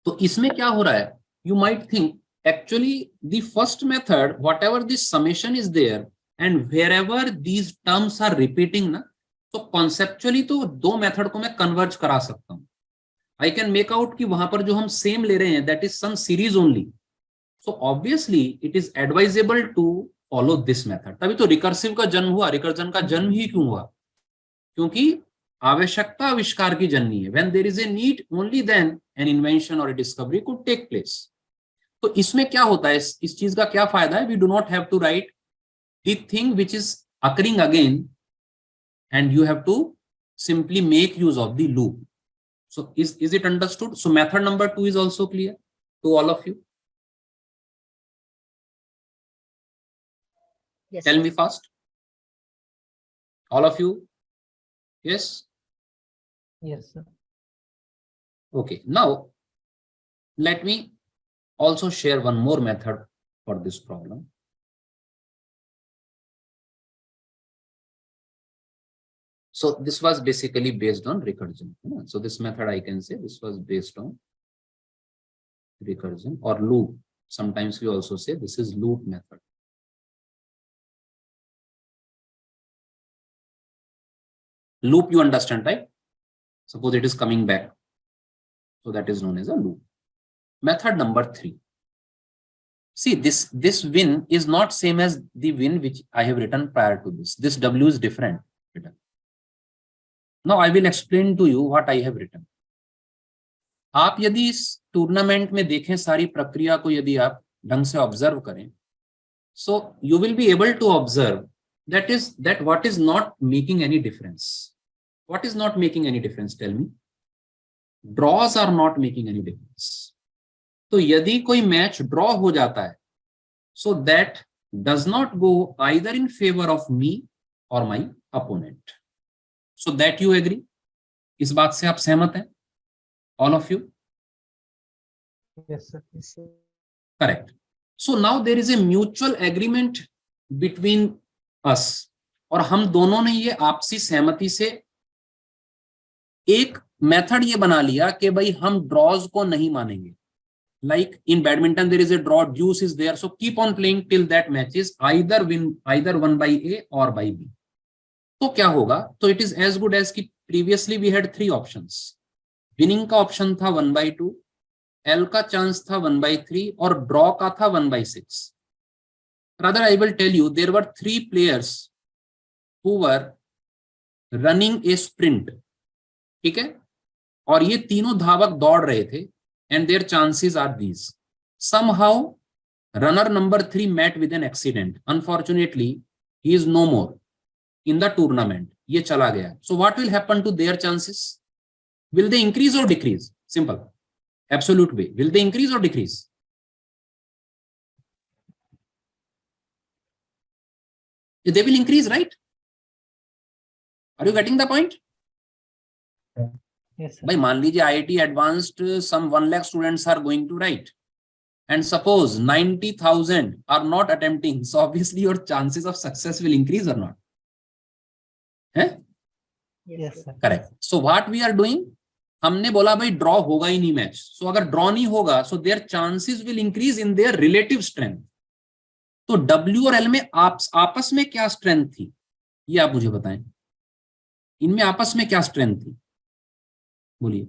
तो इसमें क्या हो रहा है? You might think actually the first method, whatever this summation is there and wherever these terms are repeating ना, तो conceptually तो दो मेथड को मैं कन्वर्ज करा सकता हूं. I can make out कि वहां पर जो हम सेम ले रहे हैं that is some series only. So obviously it is advisable to follow this method. तभी तो रिकर्सिव का जन्म हुआ. रिकर्जन का जन्म ही क्यों हुआ? क्योंकि आवश्यकता आविष्कार की जननी है. When there is a need, only then an invention or a discovery could take place. तो इसमें क्या होता है, इस चीज का क्या फायदा है? We do not have to write the thing which is occurring again, and you have to simply make use of the loop. So is it understood? So method number 2 is also clear to all of you. Yes. Tell me fast. All of you. Yes. Yes, sir. Okay. Now let me also share one more method for this problem. So this was basically based on recursion. So this method, I can say this was based on recursion or loop. Sometimes we also say this is loop method. Loop, you understand, right? Suppose it is coming back. So that is known as a loop. Method number 3. See, this win is not same as the win which I have written prior to this. This W is different. Now I will explain to you what I have written. आप यदि इस tournament में देखें सारी प्रक्रिया को, यदि आप ढंग से ऑब्जर्व करें, so you will be able to observe that what is not making any difference. What is not making any difference? Tell me. Draws are not making any difference. तो यदि कोई मैच ड्रॉ हो जाता है, so that does not go either in favor of me or my opponent. So that you agree? इस बात से आप सहमत हैं? All of you? Yes, sir. Correct. So now there is a mutual agreement between us. और हम दोनों ने ये आपसी सहमति से एक मेथड ये बना लिया कि भाई हम ड्रॉज को नहीं मानेंगे. Like in badminton, there is a draw, deuce is there. So keep on playing till that match is either won by A or by B. तो क्या होगा? तो it is as good as कि previously we had 3 options. Winning का option था 1/2, L का chance था 1/3 और ड्रॉ का था 1/6. Rather, I will tell you there were 3 players who were running a sprint. ठीक है? और ये तीनों धावक दौड़ रहे थे. And their chances are these. Somehow, runner number 3 met with an accident. Unfortunately, he is no more in the tournament. ये चला गया. So what will happen to their chances? Will they increase or decrease? Simple. Absolute way. Will they increase or decrease? They will increase, right? Are you getting the point? Yes, sir. भाई मान लीजिए IIT advanced some 1 lakh students are going to write, and suppose 90,000 are not attempting, so obviously your chances of success will increase or not? Yes, sir. Correct. So what we are doing, हमने बोला भाई draw होगा ही नहीं match. So अगर draw नहीं होगा, so their chances will increase in their relative strength. तो W और L में आपस में क्या स्ट्रेंथ थी, ये आप मुझे बताएं. इनमें आपस में क्या स्ट्रेंथ थी, बोलिए.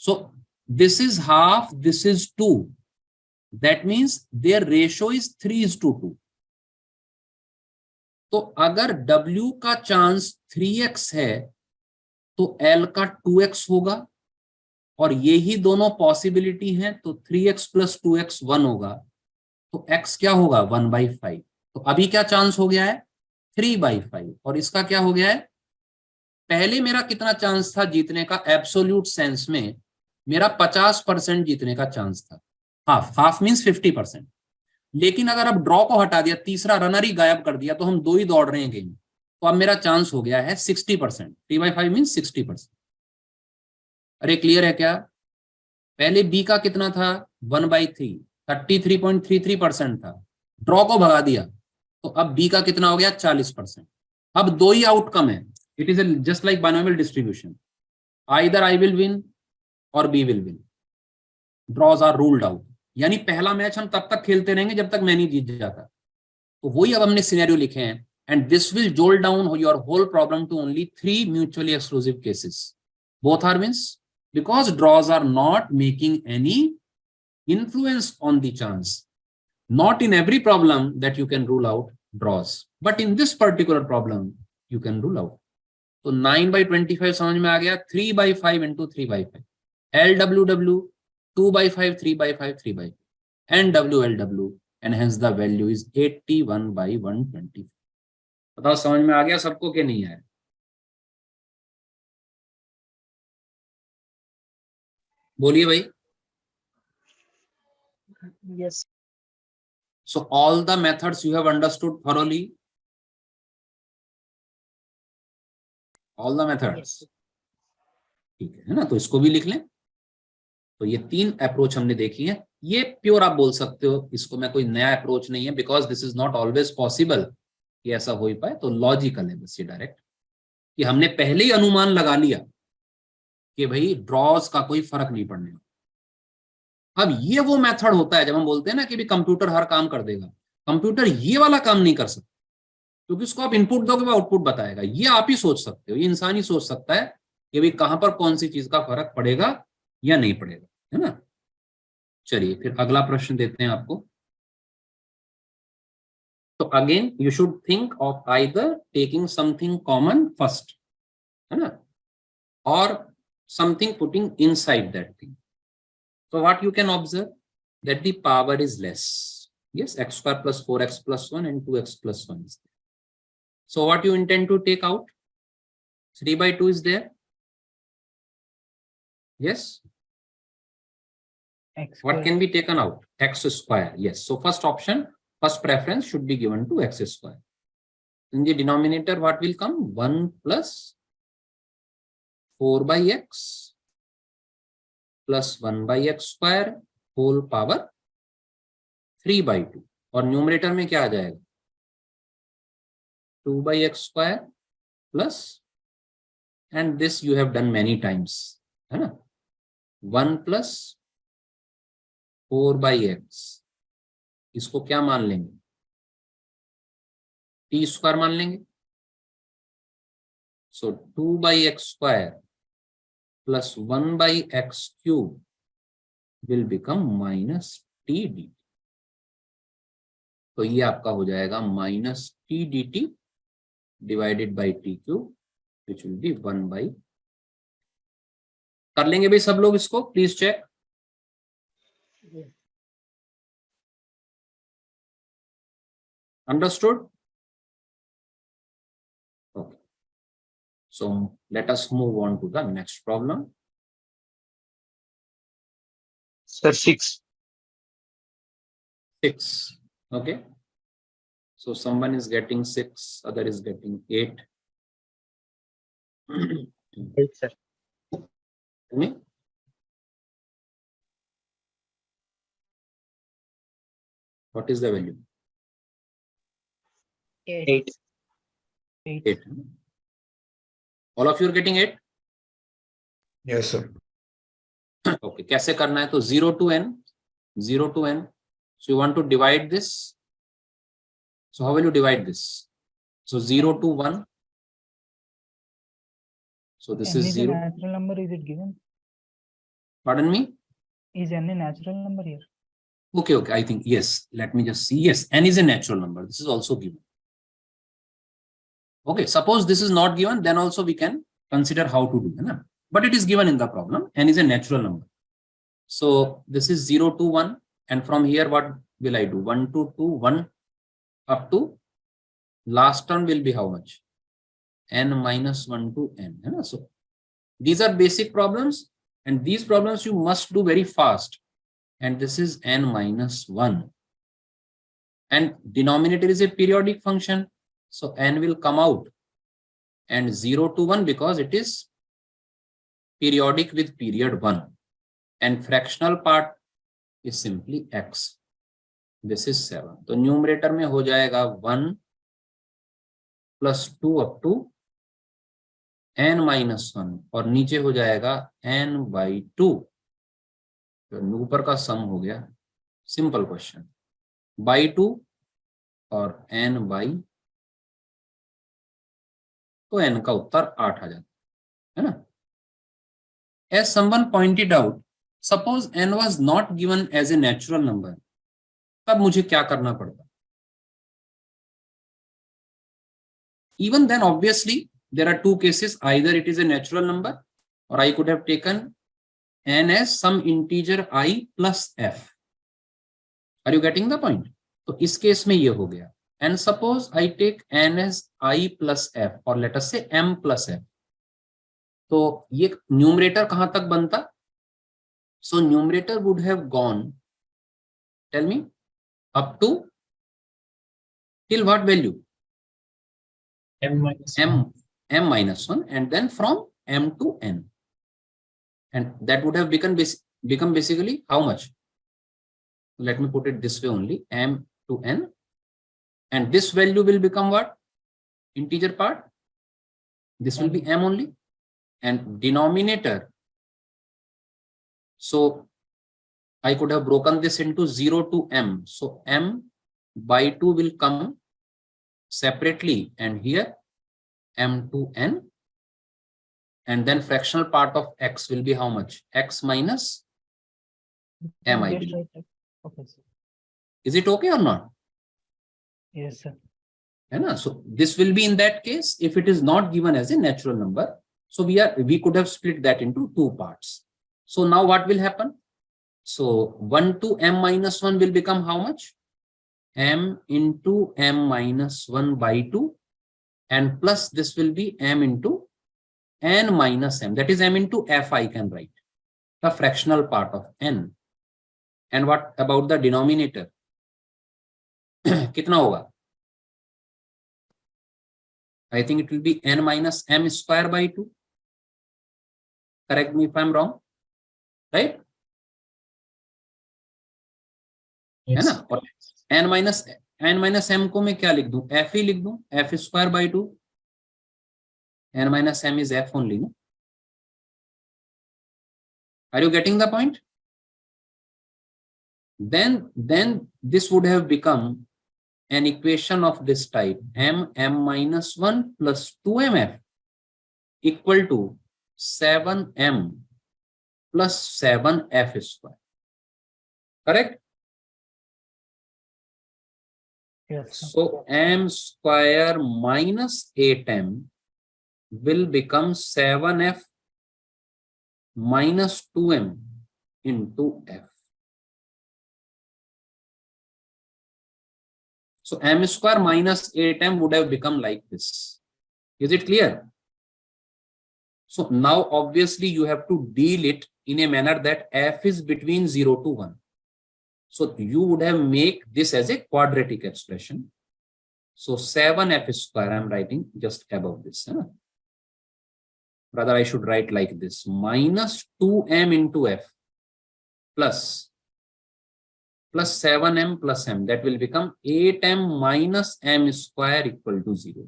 So this is half, this is 2. That means their ratio is 3:2. तो अगर W का चांस 3x है तो L का 2x होगा, और ये ही दोनों पॉसिबिलिटी हैं, तो 3x + 2x 1 होगा, तो x क्या होगा 1/5. तो अभी क्या चांस हो गया है 3/5, और इसका क्या हो गया है, पहले मेरा कितना चांस था जीतने का, एब्सोल्यूट सेंस में मेरा 50% जीतने का चांस था. Half means 50%. लेकिन अगर अब ड्रॉ को हटा दिया, तीसरा रनर ही गायब कर दिया, तो हम 2 ही दौड़ रहे हैं गेम, तो अब मेरा चांस हो गया है 60%. 3/5 मींस 60%. अरे क्लियर है क्या? पहले बी का कितना था 1/3, 33.33% था. ड्रॉ को भगा दिया, तो अब बी का कितना हो गया 40%. अब 2 ही आउटकम है. It is just like binomial distribution. Either I will win or B will win. Draws are ruled out. यानी पहला मैच हम तब तक खेलते रहेंगे जब तक मैं नहीं जीत जाता. तो वही अब हमने सिनेरियो लिखे हैं, and this will jolt down your whole problem to only 3 mutually exclusive cases. Both are wins because draws are not making any influence on the chance. Not in every problem that you can rule out draws, but in this particular problem you can rule out. So 9/25 समझ में आ गया, 3/5 into 3/5, LWW 2/5, 3/5, 3/5, and WLW, and hence the value is 81/120. बताओ समझ में आ गया सबको कि नहीं आया? बोलिए भाई. Yes. So all the methods you have understood thoroughly. All the methods. Yes. ठीक है ना, तो इसको भी लिख लें. तो ये 3 अप्रोच हमने देखी है. ये प्योर आप बोल सकते हो, इसको मैं कोई नया अप्रोच नहीं है, because this is not always possible कि ऐसा हो ही पाए. तो लॉजिकल है बस ये डायरेक्ट, कि हमने पहले ही अनुमान लगा लिया कि भाई ड्रॉज का कोई फर्क नहीं पड़ने वाला. अब ये वो मेथड होता है जब हम बोलते हैं ना कि भी कंप्यूटर हर काम कर देगा. कंप्यूटर ये वाला काम नहीं कर सकता, क्योंकि उसको आप इनपुट दोगे वो आउटपुट बताएगा. ये आप ही सोच सकते हो, ये इंसान ही सोच सकता है कि भाई कहां पर कौन सी चीज का फर्क पड़ेगा या नहीं पड़ेगा, है ना. चलिए फिर अगला प्रश्न देते हैं आपको. तो again you should think of either taking something common first, है ना, और something putting inside that thing. So what you can observe that the power is less. Yes, x square plus 4x plus 1 and 2x plus 1 is there. So what you intend to take out? 3/2 is there. Yes. What can be taken out? X square. Yes. So first option, first preference should be given to x square. In the denominator, what will come? 1 plus 4/x plus 1/x square whole power 3/2. और numerator में क्या आ जाएगा? 2/x square plus, and this you have done many times, है ना, 1 plus 4/x. इसको क्या मान लेंगे? t स्क्वायर मान लेंगे. So 2/x square plus 1/x cube will become minus t dt. तो ये आपका हो जाएगा minus t dt divided by t cube, which will be 1/. कर लेंगे भाई सब लोग इसको, please check. Understood? Okay. So let us move on to the next problem. Sir, 6. 6. Okay. So someone is getting 6, other is getting 8. 8, sir. Tell me. What is the value? 8. 8. All of you are getting 8? Yes, sir. Okay. कैसे करना है? तो 0 to n. 0 to n. So you want to divide this. So how will you divide this? So 0 to 1. So this is 0. N is a natural number, is it given? Pardon me? Is n a natural number here? Okay, okay. I think yes. Let me just see. Yes, n is a natural number. This is also given. Okay, suppose this is not given, then also we can consider how to do it. But it is given in the problem. N is a natural number. So this is 0 to 1. And from here, what will I do? 1 to 2, 1 up to last term will be how much? N minus 1 to n. So these are basic problems, and these problems you must do very fast. And this is n minus 1. And denominator is a periodic function. So n will come out, and 0 to 1 because it is periodic with period 1. And fractional part is simply x. This is 7. So numerator में हो जाएगा 1 plus 2 up to n minus 1, और नीचे हो जाएगा n/2. तो ऊपर का सम हो गया. Simple question. by 2 और n/, तो n का उत्तर 8 आ जाता है ना. As someone pointed out, suppose n was not given as a natural number, तब मुझे क्या करना पड़ता? Even then, obviously, there are two cases. Either it is a natural number, or I could have taken n as some integer I plus f. Are you getting the point? तो इस case में ये हो गया. And suppose I take n as I plus f, or let us say m plus f. तो ये numerator कहां तक बनता? So numerator would have gone, tell me, up to till what value? M minus m minus 1, and then from m to n, and that would have become basically how much? Let me put it this way only, m to n, and this value will become what? Integer part. This will be m only, and denominator, so I could have broken this into 0 to m, so m by 2 will come separately, and here m to n, and then fractional part of x will be how much? X minus m, I believe. Okay, sir. Is it okay or not? Yes, sir. So this will be in that case if it is not given as a natural number. So we could have split that into two parts. So now what will happen? So 1 to m minus 1 will become how much? M into m minus 1 by 2, and plus this will be m into n minus m, that is m into f, I can write the fractional part of n. And what about the denominator? कितना होगा? I think it will be n minus m square by 2. Correct me if I'm wrong, right? है ना? और n minus m को मैं क्या लिख दूं? f ही लिख दूं, f square by 2. n minus m is f only, no? Are you getting the point? Then this would have become an equation of this type: m minus 1 plus 2mf equal to 7m plus 7f square. Correct? Yes, sir. So m square minus 8m will become 7f minus 2m into f. So m square minus 8m would have become like this. Is it clear? So now obviously you have to deal it in a manner that f is between 0 to 1. So you would have make this as a quadratic expression. So 7f square, I'm writing just above this. Rather, I should write like this: minus 2m into f plus 7m plus m, that will become 8m minus m square equal to 0.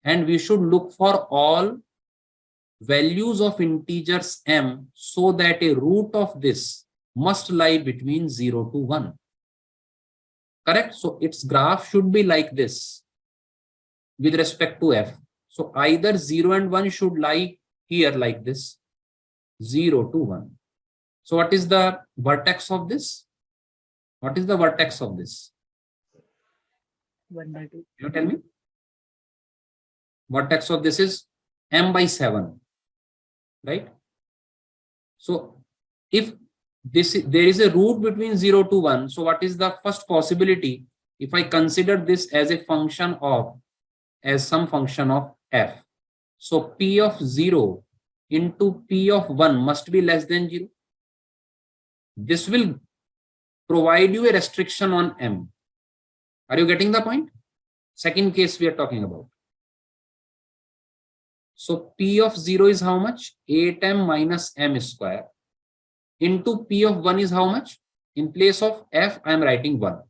And we should look for all values of integers m so that a root of this must lie between 0 to 1. Correct? So its graph should be like this with respect to f. So either 0 and 1 should lie here like this, 0 to 1. So what is the vertex of this? What is the vertex of this? 1 by 2. You tell me. Vertex of this is m by 7, right? So if there is a root between 0 to 1, so what is the first possibility? If I consider this as a function of, as some function of f, so p of 0 into p of 1 must be less than 0. This will provide you a restriction on m. Are you getting the point? Second case we are talking about. So p of 0 is how much? 8m minus m square into p of 1 is how much? In place of f, I am writing 1.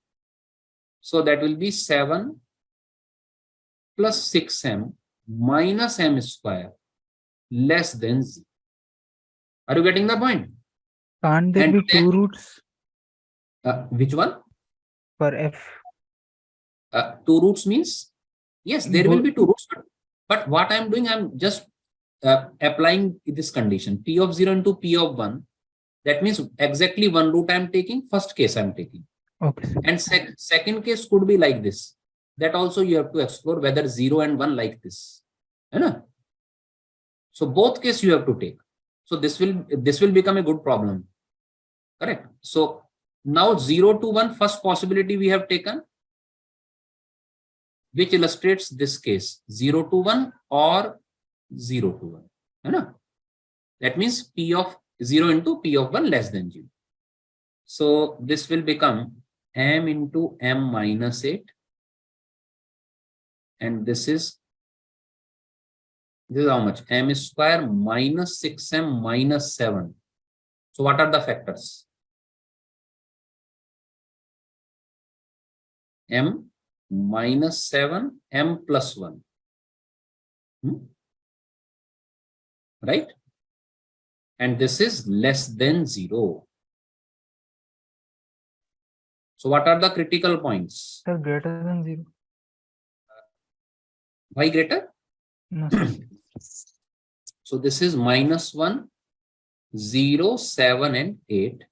So that will be 7 plus 6m minus m square less than 0. Are you getting the point? Can't there And be two roots which one? for f? Two roots means, yes, there will be two roots. But what I am doing, I am just applying this condition: p of 0 into p of 1. That means exactly one root I am taking. First case I am taking. Okay, sir. And second case could be like this. That also you have to explore whether 0 and 1 like this. So both cases you have to take. So this will become a good problem. Correct. So now 0 to 1, first possibility we have taken, which illustrates this case, 0 to 1 or 0 to 1. That means P of 0 into P of 1 less than 0. So this will become m into m minus 8. And this is how much? M square minus 6m minus 7. So what are the factors? M minus 7, m plus 1. Right? And this is less than 0. So what are the critical points? Sir, greater than 0. Why greater? No, sir. So this is minus 1, 0, 7 and 8.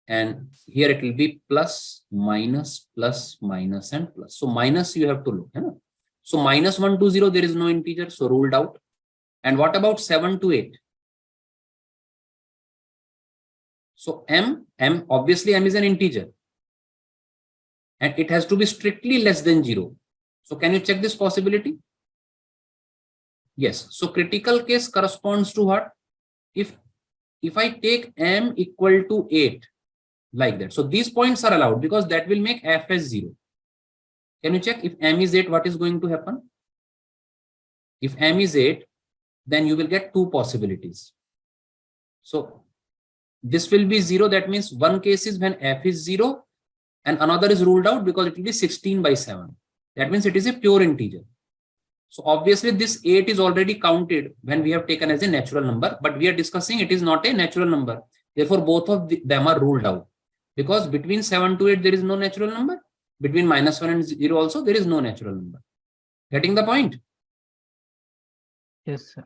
And here it will be plus, minus, and plus. So minus you have to look. So minus 1 to 0, there is no integer, so ruled out. And what about 7 to 8? So m, obviously m is an integer. And it has to be strictly less than 0. So can you check this possibility? Yes. So critical case corresponds to what? If I take m equal to 8, like that. So these points are allowed because that will make f as 0. Can you check if m is 8, what is going to happen? If m is 8, then you will get two possibilities. So this will be 0. That means one case is when f is 0 and another is ruled out because it will be 16 by 7. That means it is a pure integer. So obviously this 8 is already counted when we have taken as a natural number, but we are discussing it is not a natural number. Therefore, both of them are ruled out. Because between 7 to 8, there is no natural number. Between minus 1 and 0 also, there is no natural number. Getting the point? Yes, sir.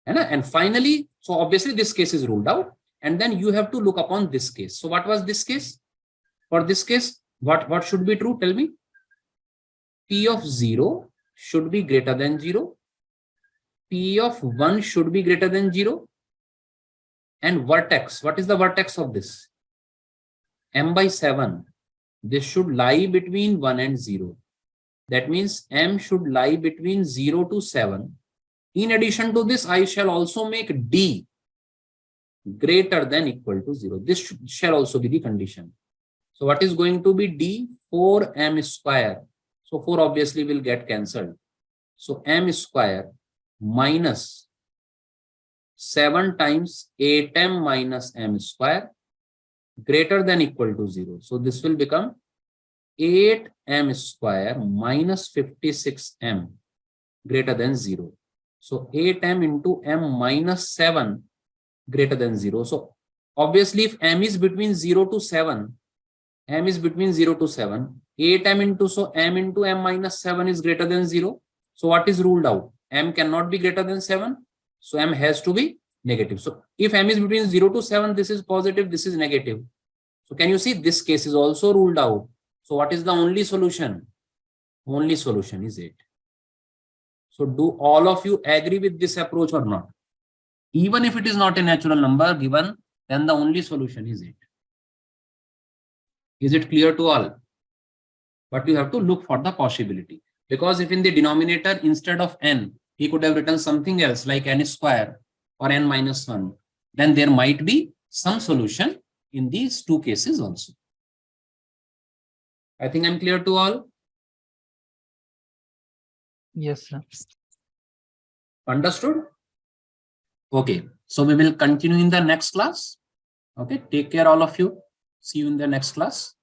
And finally, so obviously this case is ruled out. And then you have to look upon this case. So what was this case? For this case, what should be true? Tell me. P of 0 should be greater than 0. P of 1 should be greater than 0. And vertex, what is the vertex of this? M by 7, this should lie between 1 and 0. That means m should lie between 0 to 7. In addition to this, I shall also make d greater than equal to 0. This shall also be the condition. So what is going to be d? 4m square. So 4 obviously will get cancelled. So m square minus 7 times 8m minus m square greater than equal to 0. So this will become 8m square minus 56m greater than 0. So 8m into m minus 7 greater than 0. So obviously if m is between 0 to 7, 8m into, so m into m minus 7 is greater than 0. So what is ruled out? M cannot be greater than 7. So m has to be negative. So if m is between 0 to 7, this is positive, this is negative. So can you see this case is also ruled out? So what is the only solution? Only solution is 8. So do all of you agree with this approach or not? Even if it is not a natural number given, then the only solution is 8. Is it clear to all? But you have to look for the possibility. Because if in the denominator, instead of n, he could have written something else like n square or n minus 1, then there might be some solution in these two cases also. I think I'm clear to all. Yes, sir. Understood? Okay. So we will continue in the next class. Okay. Take care, all of you. See you in the next class.